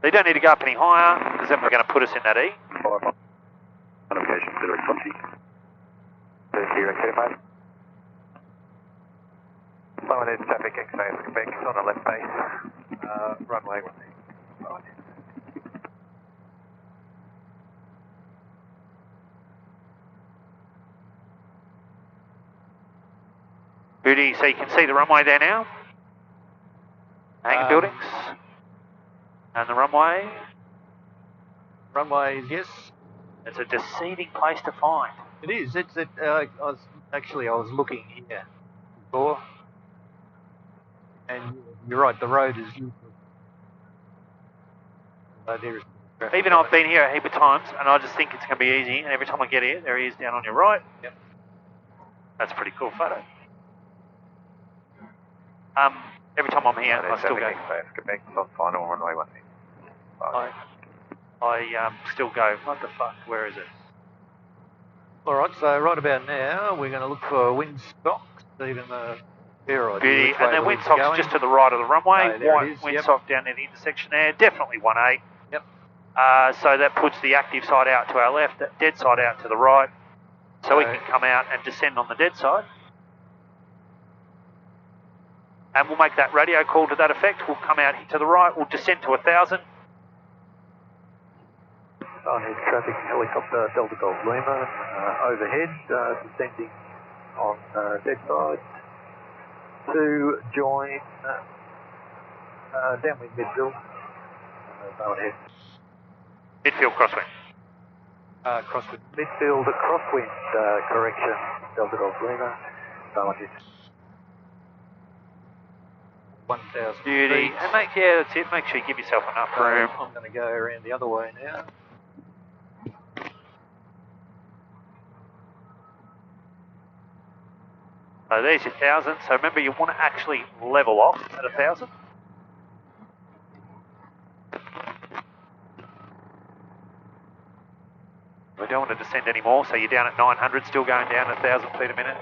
They don't need to go up any higher, because then we're going to put us in that E. Notification, Ceres and Lovely. Zero, certified. Barwon Heads traffic, X-ray of Quebec, on the left base, runway 18. Beauty, so you can see the runway there now. Hangar buildings. And the runway. Runways, yes. It's a deceiving place to find. It is. I was looking here before, and you're right. The road is. Even I've been here a heap of times, and I just think it's going to be easy. And every time I get here, there he is down on your right. Yep. That's a pretty cool photo. Every time I'm here, I still go. Quebec, on final runway 18. I still go. What the fuck? Where is it? All right. So right about now, we're going to look for windsock, even though Beauty, and then windsock's just to the right of the runway. White windsock down at the intersection there. Definitely 18. Yep. So that puts the active side out to our left, that dead side out to the right. So we can come out and descend on the dead side. And we'll make that radio call to that effect. We'll come out here to the right. We'll descend to 1,000. On his traffic, helicopter Delta Golf Lima, overhead, descending on dead side to join downwind midfield. Barwon Heads. Midfield crosswind. Crosswind. Midfield crosswind correction, Delta Golf Lima, Barwon Heads. 1,000 Beauty. feet. And that's it. Make sure you give yourself enough room. I'm going to go around the other way now. So there's your 1,000. So remember, you want to actually level off at 1,000. We don't want to descend anymore, so you're down at 900, still going down 1,000 feet a minute.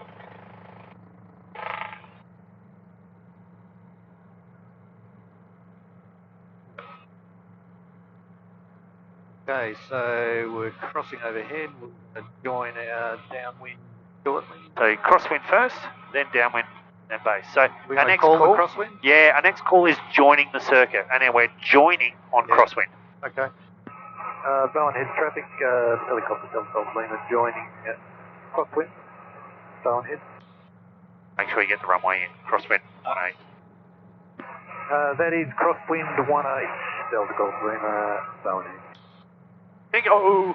Okay, so we're crossing overhead. We're going to join our downwind Shortly. So crosswind first, then downwind, then base. So We're our going to next call call, the crosswind? yeah, our next call is joining the circuit, and then we're joining on crosswind. Okay. Barwon Heads traffic, helicopter Delta Lima joining at crosswind. Barwon Heads. Make sure you get the runway in. Crosswind 18. That is crosswind 18, Delta Golf Lima, Barwon Heads. Bingo!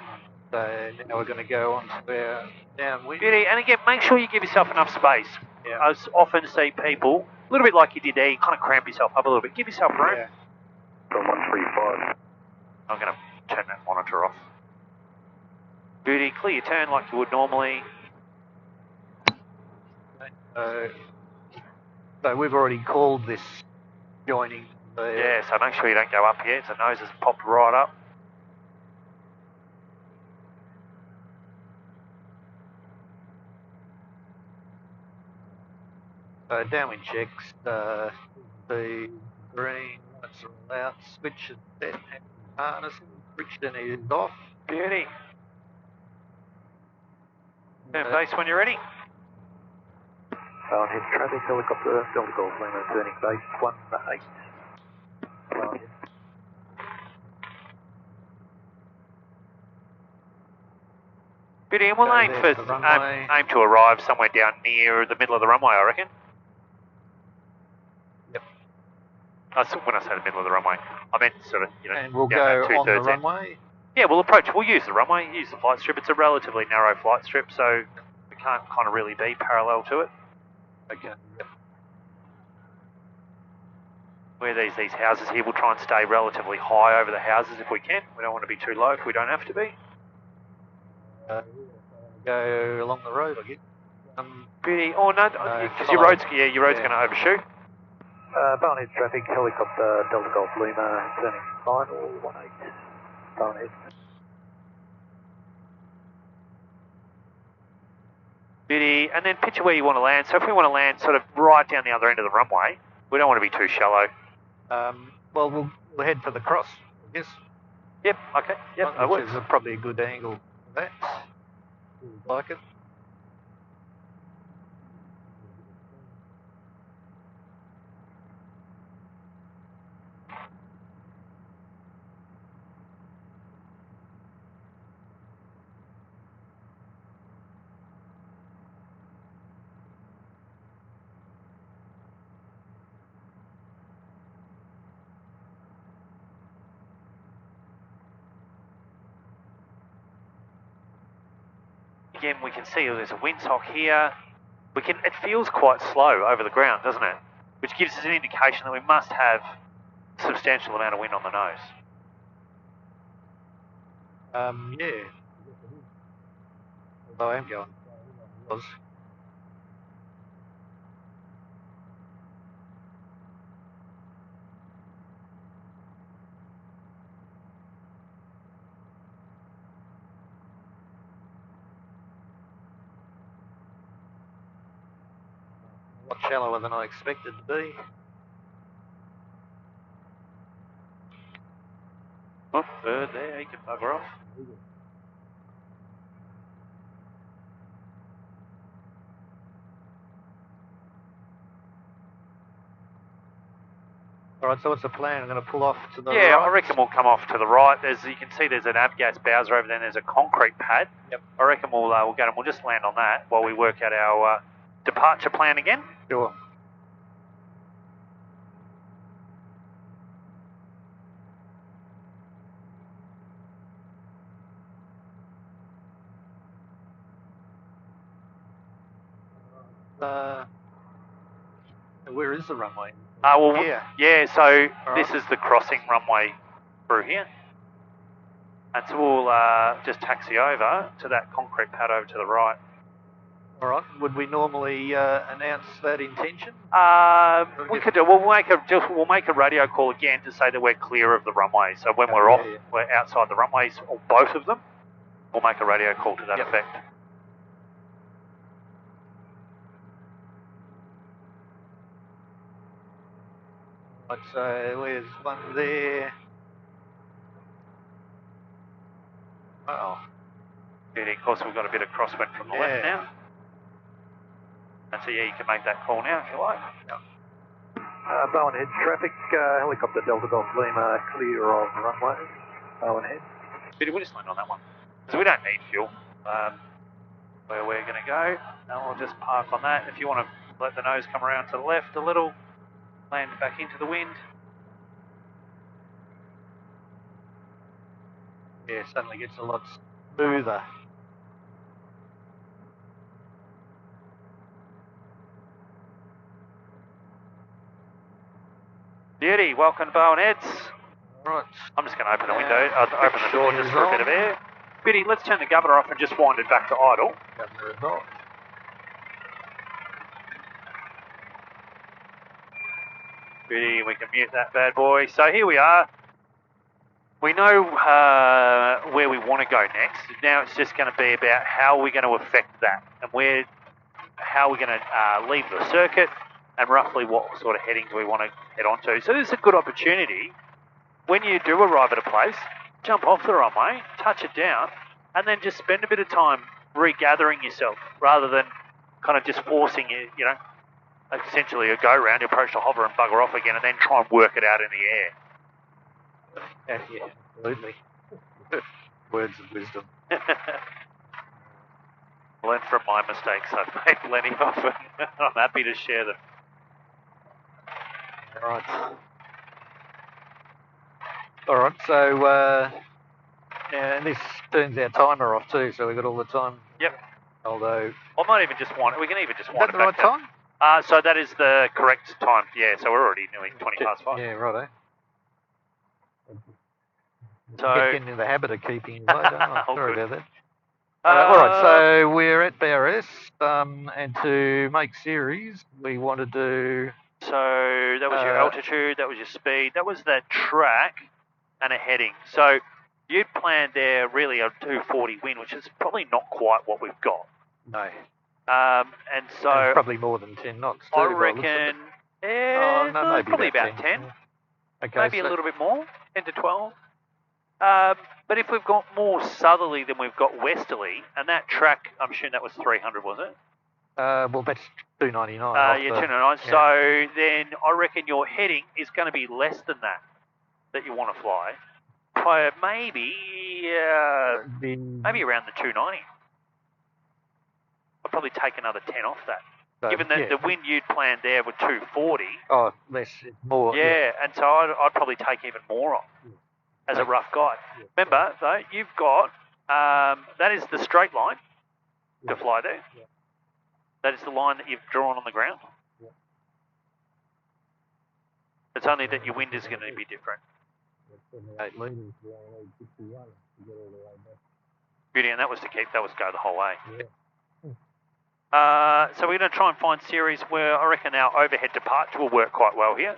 So now we're going to go on to our downwind. Beauty, and again, make sure you give yourself enough space. Yeah. I often see people, a little bit like you did there, you kind of cramp yourself up a little bit. Give yourself room. Yeah. From 135. I'm going to turn that monitor off. Beauty, clear your turn like you would normally. So we've already called this joining. Yeah, so make sure you don't go up here. The nose has popped right up. Downwind checks. The green lights are all out. Switch is set. Harness. Friction is off. Beauty. Turn base when you're ready. Barwon Heads traffic, helicopter Delta Golf Lima turning base 18. Barwon Heads. Beauty, and we'll aim for aim to arrive somewhere down near the middle of the runway, I reckon. Yep. When I say the middle of the runway, I meant sort of, you know, and we'll down go that on the 2/3 end. runway. Yeah, we'll use the runway, use the flight strip. It's a relatively narrow flight strip, so we can't kind of really be parallel to it. Okay. Yep. Where these houses here, we'll try and stay relatively high over the houses if we can. We don't want to be too low if we don't have to be. Go along the road, I guess. Beauty. Oh no, because your road's going to overshoot. Barwon Heads traffic, helicopter Delta Golf Lima turning final 18. Barwon Heads. Beauty, and then picture where you want to land. So if we want to land sort of right down the other end of the runway, we don't want to be too shallow. Well, we'll head for the cross, I guess. Yep, okay, yep, that Which works. is probably a good angle for that. Like it. Again, we can see there's a windsock here. It feels quite slow over the ground, doesn't it? Which gives us an indication that we must have a substantial amount of wind on the nose. Yeah. Although I am going. A lot shallower than I expected to be. Oh, bird there, he can bugger off. Alright, so what's the plan? I'm going to pull off to the Yeah, right? I reckon we'll come off to the right. You can see there's an avgas bowser over there and there's a concrete pad. Yep. I reckon we'll go and we'll just land on that while we work out our departure plan again. Sure. Where is the runway? Yeah, so this is the crossing runway through here. And so we'll just taxi over to that concrete pad over to the right. Alright, would we normally announce that intention? We could do. We'll make a radio call again to say that we're clear of the runway. So when we're off, we're outside the runways, or both of them. We'll make a radio call to that effect. Right, so there's one there. Wow. Yeah, of course we've got a bit of crosswind from the left now. And so yeah, you can make that call now if you like. Barwon Heads traffic, helicopter Delta Golf Lima, clear of runway. Barwon Heads. Peter, we'll just land on that one. So we don't need fuel. Where we're going to go, and we'll just park on that. If you want to let the nose come around to the left a little, land back into the wind. Yeah, suddenly gets a lot smoother. Beauty, welcome to Barwon Heads. Right. I'm just going to open the window, open the door just for a bit of air. Beauty, let's turn the governor off and just wind it back to idle. Governor is off. Beauty, we can mute that bad boy. So here we are. We know where we want to go next. Now it's just going to be about how we're going to affect that and how we're going to leave the circuit and roughly what sort of headings we want to head onto. So this is a good opportunity. When you do arrive at a place, jump off the runway, touch it down, and then just spend a bit of time regathering yourself rather than kind of just forcing it, you know, essentially a go-round, you approach the hover and bugger off again and then try and work it out in the air. Yeah, absolutely. Words of wisdom. Learn from my mistakes. I've made plenty of them. I'm happy to share them. Alright, so and this turns our timer off too, so we've got all the time. Yep. Although I might even just wind it. We can even just wind it that's the back right time? So that is the correct time. Yeah, so we're already nearly 20 past 5. Yeah, righto. So Get into the habit of keeping it low, don't I? Sorry good. about that. Alright, so we're at BRS, and to make Ceres, we want to do... So that was your altitude, that was your speed, that was the track and a heading. So you'd planned there really a 240 wind, which is probably not quite what we've got. No. And so... And probably more than 10 knots too. I reckon, no, probably about 10. Okay, maybe a little bit more, 10 to 12. But if we've got more southerly than we've got westerly, and that track, I'm assuming that was 300, was it? Well, that's 299. Yeah, 299. Yeah. So then I reckon your heading is going to be less than that you want to fly. Maybe around the 290. I'll probably take another 10 off that. So, given that the wind you'd planned there were 240. Oh, less, more. Yeah, and so I'd probably take even more off as a rough guide. Remember, though, you've got, that is the straight line to fly there. That is the line that you've drawn on the ground. It's only that your wind is going to be different. Beauty, and that was to go the whole way. So we're going to try and find Ceres where I reckon our overhead departure will work quite well here.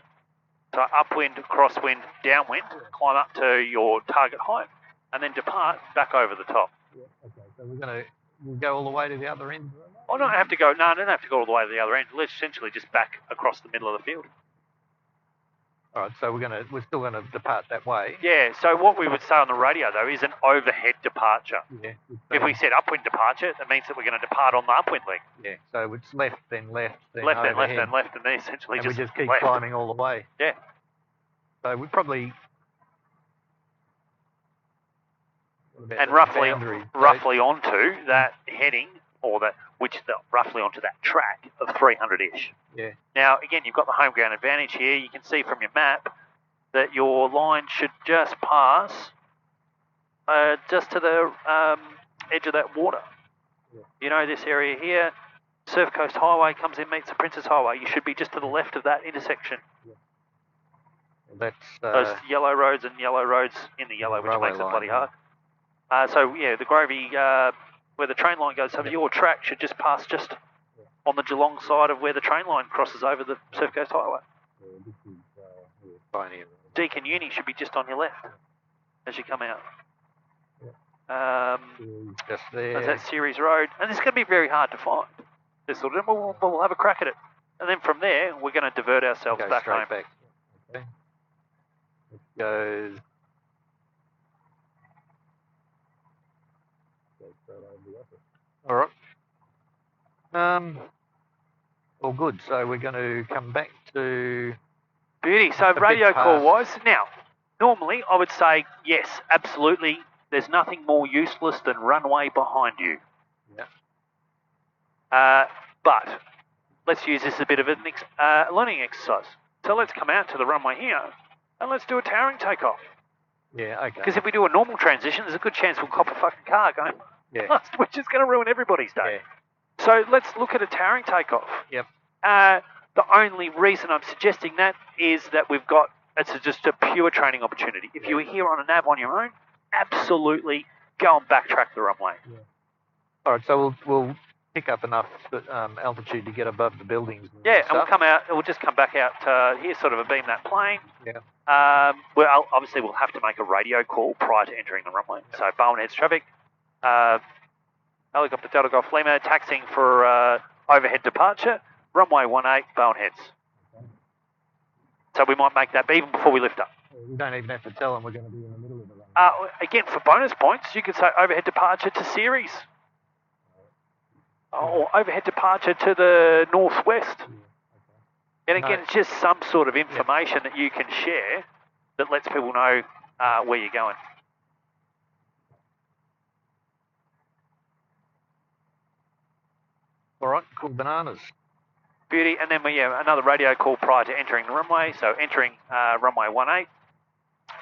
So upwind, crosswind, downwind, climb up to your target height, and then depart back over the top. Yeah, okay, so we'll go all the way to the other end? I don't have to go, no, I don't have to go all the way to the other end. Let's essentially just back across the middle of the field. All right, so we're still going to depart that way. Yeah, so what we would say on the radio, though, is an overhead departure. Yeah. If we said upwind departure, that means that we're going to depart on the upwind leg. Yeah, so it's left, then left, then left, overhead. then left, and then essentially and just we just keep left. climbing all the way. Yeah. So we and roughly onto that heading, or roughly onto that track of 300-ish. Yeah. Now, again, you've got the home ground advantage here. You can see from your map that your line should just pass just to the edge of that water. Yeah. You know, this area here, Surf Coast Highway comes in, meets the Princess Highway. You should be just to the left of that intersection. Yeah. That's those yellow roads and yellow roads in the yellow, which makes it bloody hard. So yeah, the Grovey, where the train line goes over, your track should just pass just on the Geelong side of where the train line crosses over the Surf Coast Highway. Deakin Uni should be just on your left as you come out. Just there. That's Ceres Road, and it's going to be very hard to find. We'll have a crack at it, and then from there we're going to divert ourselves back home. Back. Okay. It goes. All right. All good. So we're going to come back to... Beauty. So radio call wise, now, normally I would say yes, absolutely. There's nothing more useless than runway behind you. Yeah. But let's use this as a bit of a learning exercise. So let's come out to the runway here and let's do a towering takeoff. Yeah, okay. Because if we do a normal transition, there's a good chance we'll cop a fucking car going, which is going to ruin everybody's day. Yeah. So let's look at a towering takeoff. Yep. The only reason I'm suggesting that is that it's just a pure training opportunity. If you were here on a nav on your own, absolutely go and backtrack the runway. Yeah. All right, so we'll pick up enough altitude to get above the buildings. And we'll come out. We'll just come back out here, sort of beam that plane. Yeah. Well, obviously we'll have to make a radio call prior to entering the runway. Yeah. So Barwon Heads traffic, helicopter Delta Golf Lima taxiing for overhead departure. Runway 18, Barwon Heads. So we might make that even before we lift up. We don't even have to tell them we're going to be in the middle of the runway. Again, for bonus points, you could say overhead departure to Ceres. Or overhead departure to the northwest. Yeah, okay. And again, it's just some sort of information that you can share that lets people know where you're going. All right, cool bananas. Beauty, and then another radio call prior to entering the runway. So entering runway 18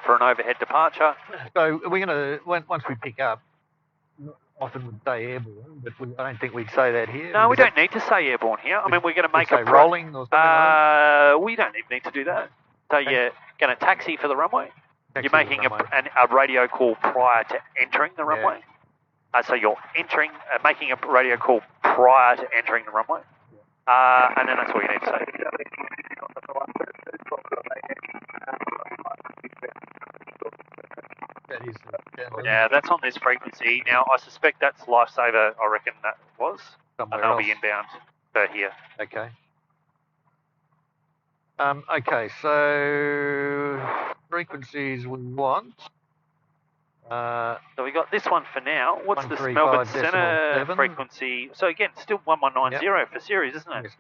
for an overhead departure. So we're going to, once we pick up, often would say airborne, but I don't think we'd say that here. No, we don't need to say airborne here. I mean, we're going to make a rolling or something. We don't even need to do that. So you're going to taxi for the runway. You're making a radio call prior to entering the runway. So you're making a radio call prior to entering the runway. And then that's all you need to say. That is that's on this frequency. Now, I suspect that's Lifesaver, I reckon that was. Somewhere and they'll else. be inbound for here. Okay. Okay, so frequencies we want. So we got this one for now. What's this 135 Melbourne Centre .7. frequency? So again, still 1190 for Ceres, isn't it? Yes,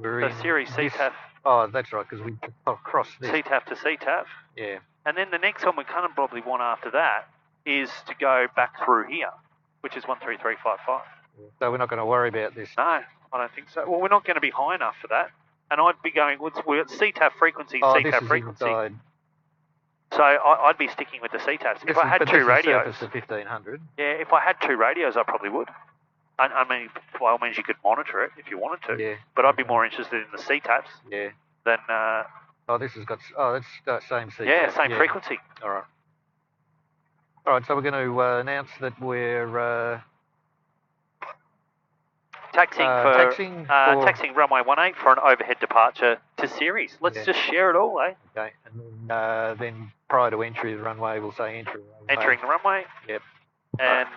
so Ceres CTAF. Oh, that's right, because we crossed this. CTAF to CTAF. Yeah. And then the next one we kind of probably want after that is to go back through here, which is 13355. So we're not going to worry about this. No, I don't think so. Well, we're not going to be high enough for that. And I'd be going, we're at CTAF frequency, CTAF frequency. Inside. So I'd be sticking with the CTAFs. If I had two radios. Surface of 1500. Yeah, if I had two radios, I probably would. I mean, by all means, you could monitor it if you wanted to. Yeah. But I'd be more interested in the CTAFs. Yeah. Than. This has got. That's same CTAF. Yeah, same frequency. All right. All right. So we're going to announce that we're. Taxing runway 18 for an overhead departure to Ceres. Let's just share it all, eh? Okay, and then prior to entry of the runway, we'll say entry. Entering the runway. Yep. And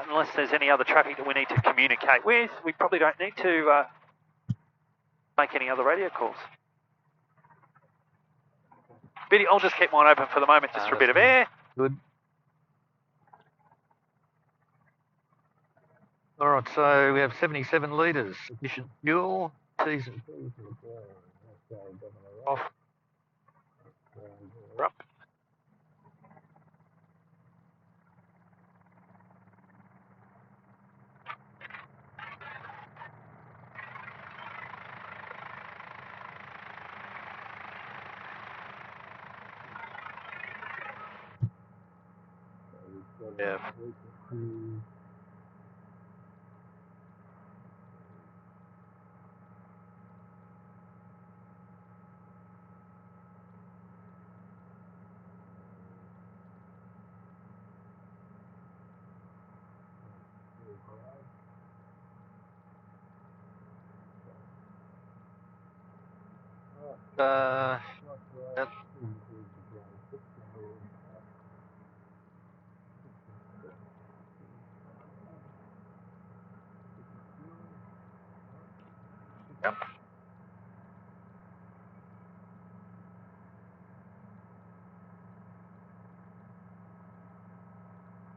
unless there's any other traffic that we need to communicate with, we probably don't need to make any other radio calls. Biddy, I'll just keep mine open for the moment, just for a bit of air. Good. All right, so we have 77 litres, sufficient fuel, T's and P's off. Up. Yeah.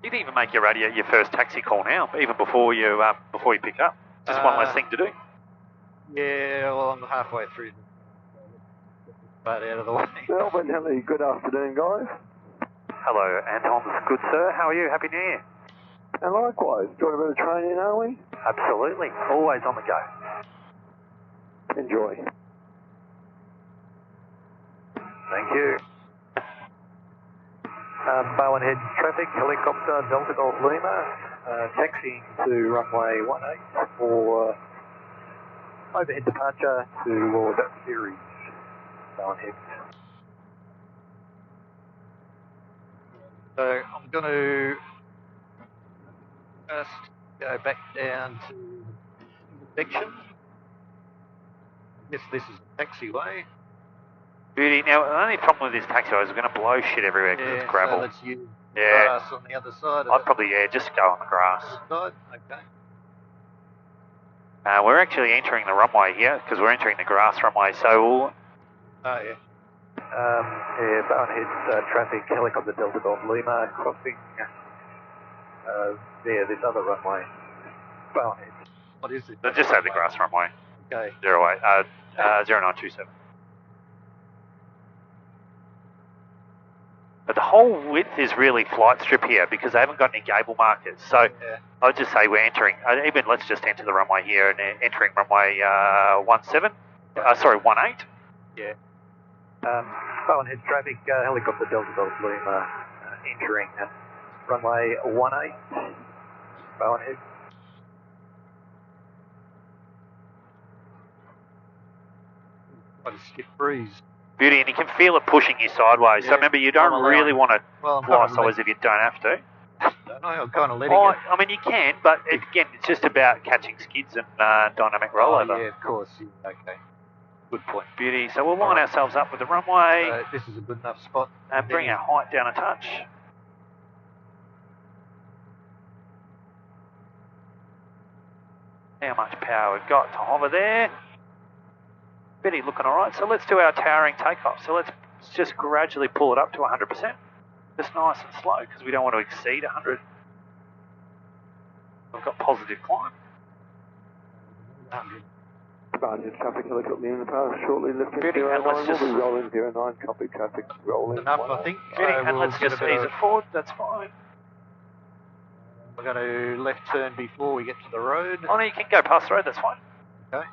You can even make your radio your first taxi call now, even before you pick up. Just one less thing to do. Yeah, well, I'm halfway through. But out of the way. Melbourne, hello, good afternoon, guys. Hello, Anton. Good, sir. How are you? Happy New Year. And likewise, doing a bit of training, are we? Absolutely. Always on the go. Enjoy. Thank you. Barwon Heads traffic, helicopter, Delta Golf Lima, taxiing to runway 18 for overhead departure toward Ceres, Barwon Heads. So I'm going to just go back down to the section. I guess this is a taxiway. Beauty. Now, the only problem with this taxiway is we're going to blow shit everywhere because it's gravel. So let's use grass on the other side of I'd probably, just go on the grass. Side? Okay. We're actually entering the runway here because we're entering the grass runway, so we'll... Oh, yeah. Barwon Heads traffic, helicopter Delta Golf Lima, crossing this other runway. Barwon Heads. What is it? Just say the grass runway. Okay. 0927. But the whole width is really flight strip here because they haven't got any gable markers. So I'd just say we're entering, let's just enter the runway here and entering runway 18. Yeah. Barwon Heads traffic, helicopter Delta Golf Lima entering runway 18. Barwon Heads. Quite a stiff breeze. Beauty, and you can feel it pushing you sideways. So remember, you don't really want to fly sideways if you don't have to. Don't I? I'm kind of letting it. I mean, you can, but again, it's just about catching skids and dynamic rollover. Yeah, of course. Yeah, okay. Good point. Beauty. So we'll line ourselves up with the runway. This is a good enough spot. And bring our height down a touch. How much power we've got to hover there. Betty looking alright, so let's do our towering takeoff. So let's just gradually pull it up to 100%. Just nice and slow because we don't want to exceed 100. We've got positive climb. 100. Barwon traffic, helicopter in the pass, shortly lifting Beauty, and let's just... We'll be rolling 09, copy traffic, rolling. Enough, I think. Beauty, and let's just ease it forward, that's fine. We're going to left turn before we get to the road. Oh no, you can go past the road, that's fine. Okay.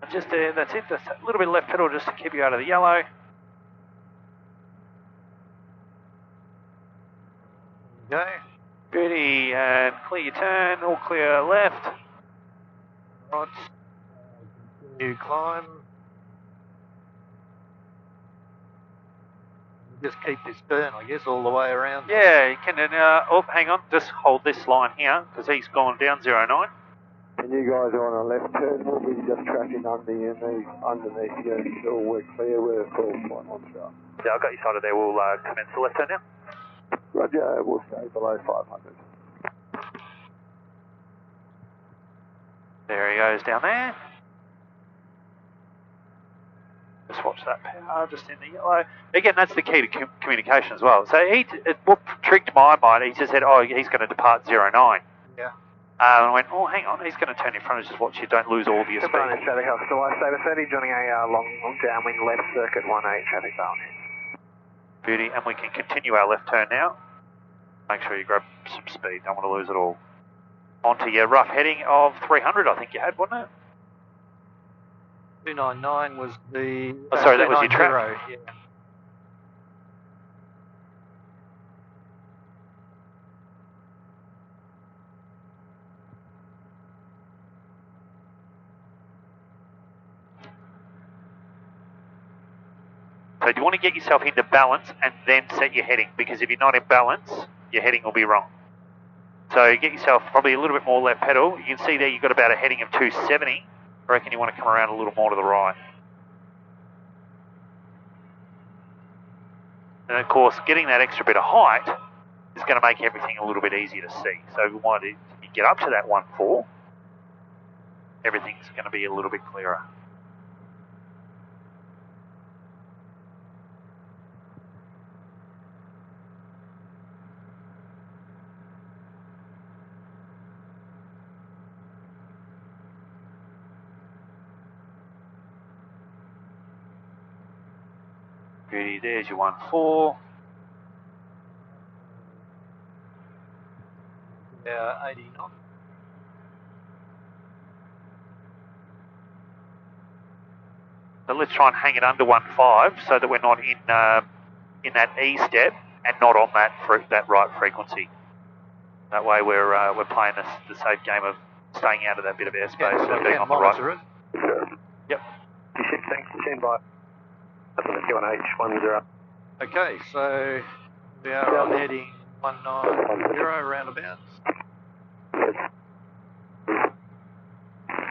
And just that's it, just a little bit of left pedal just to keep you out of the yellow. Okay. Beauty, and clear your turn, all clear left. Right. New climb. Just keep this turn, I guess, all the way around. Yeah, you can, hang on, just hold this line here, because he's gone down 09. And you guys are on a left turn, we'll be just tracking underneath you, so we're clear, we're full flight on start. Yeah, I've got you sighted there, we'll commence the left turn now. Roger, we'll stay below 500. There he goes down there. Just watch that power just in the yellow. Again, that's the key to communication as well. So what tricked my mind, he just said, oh, he's going to depart 09. Yeah. And I went, oh, hang on, he's going to turn in front and just watch you, don't lose all of your speed. Barwon traffic, Hostel I Sabre 30, joining a long downwind left circuit 18 traffic Barwon. Beauty, and we can continue our left turn now. Make sure you grab some speed, don't want to lose it all. Onto your rough heading of 300, I think you had, wasn't it? 299 was the... Oh, sorry, that was your track. Yeah. So do you want to get yourself into balance and then set your heading? Because if you're not in balance, your heading will be wrong. So get yourself probably a little bit more left pedal. You can see there you've got about a heading of 270. I reckon you want to come around a little more to the right. And of course, getting that extra bit of height is going to make everything a little bit easier to see. So we want to get up to that 1.4, everything's going to be a little bit clearer. Beauty, there's your 1-4. Yeah, 80 knots. So let's try and hang it under 1-5 so that we're not in that E step and not on that right frequency. That way we're playing the safe game of staying out of that bit of airspace and being on the right. Yep. Thanks, stand by. That's on the Q1H10. Okay, so we are on heading 190 roundabouts.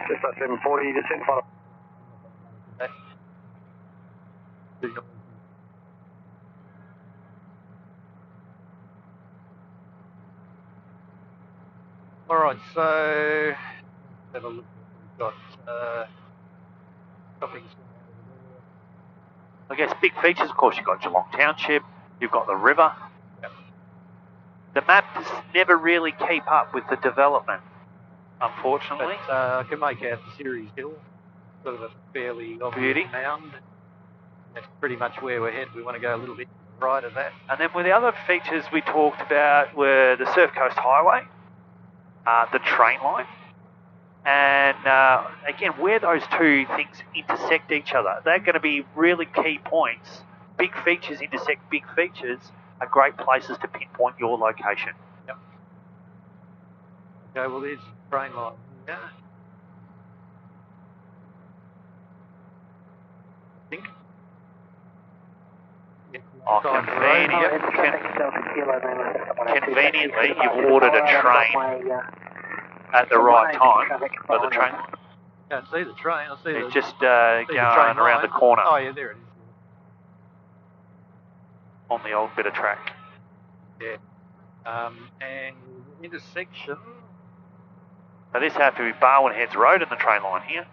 Just at 740, descent final. All right, so have a look. We've got shopping. I guess big features, of course, you've got Geelong Township, you've got the river. Yep. The map does never really keep up with the development, unfortunately. But, I can make out the Ceres Hill, sort of a fairly obvious mound. That's pretty much where we're headed. We want to go a little bit right of that. And then with the other features we talked about were the Surf Coast Highway, the train line, and again, where those two things intersect each other. They're going to be really key points. Big features intersect big features are great places to pinpoint your location. Yep. Okay, well, there's the train line. Yeah. I think. Oh, conveniently, you've ordered a train at the right time for the train. I can't see the train. I see it's the, just going around the corner. Oh, yeah, there it is. On the old bit of track. Yeah. And intersection. So this had to be Barwon Heads Road and the train line here.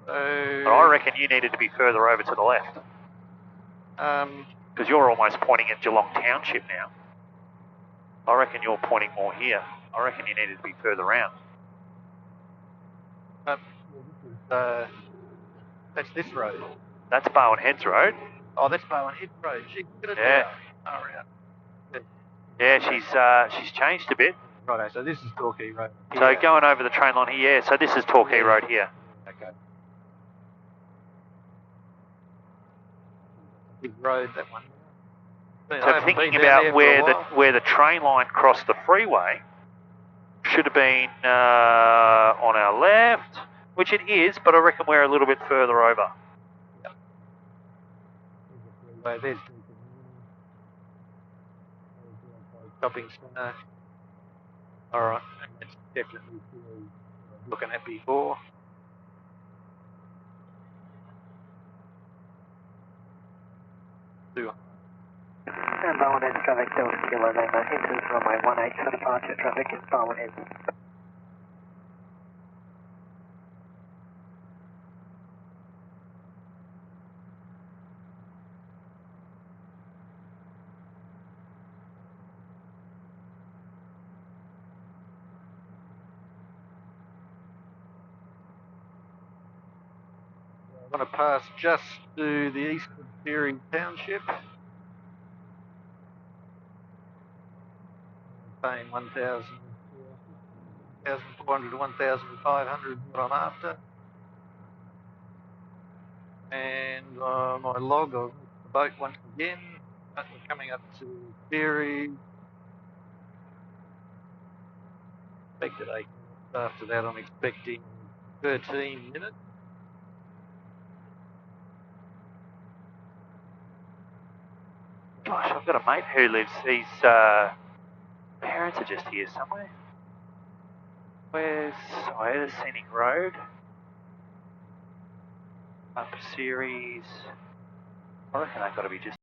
But I reckon you needed to be further over to the left. Because you're almost pointing at Geelong Township now. I reckon you're pointing more here. I reckon you needed to be further round. That's this road. That's Barwon Heads Road. Oh, that's Barwon Heads Road. Yeah. Yeah, she's changed a bit. Right, so this is Torquay Road. So going over the train line here, so this is Torquay Road here. Okay. Big road, that one. So thinking about where the train line crossed the freeway, should have been on our left, which it is, but I reckon we're a little bit further over. Yep. There's shopping centre. Alright, and that's definitely looking at before. Barwon Heads traffic, Delta Kilo Lima, enters runway 18 for departure traffic at Barwon Heads. I'm going to pass just to the east of Ceres Township. Paying 1,400 to 1,500 what I'm after. And my log of the boat once again. We're coming up to Ceres. Expected 8 minutes. After that, I'm expecting 13 minutes. Gosh, I've got a mate who lives, his parents are just here somewhere. Where's Scenic Road? Up Ceres. I reckon they've got to be just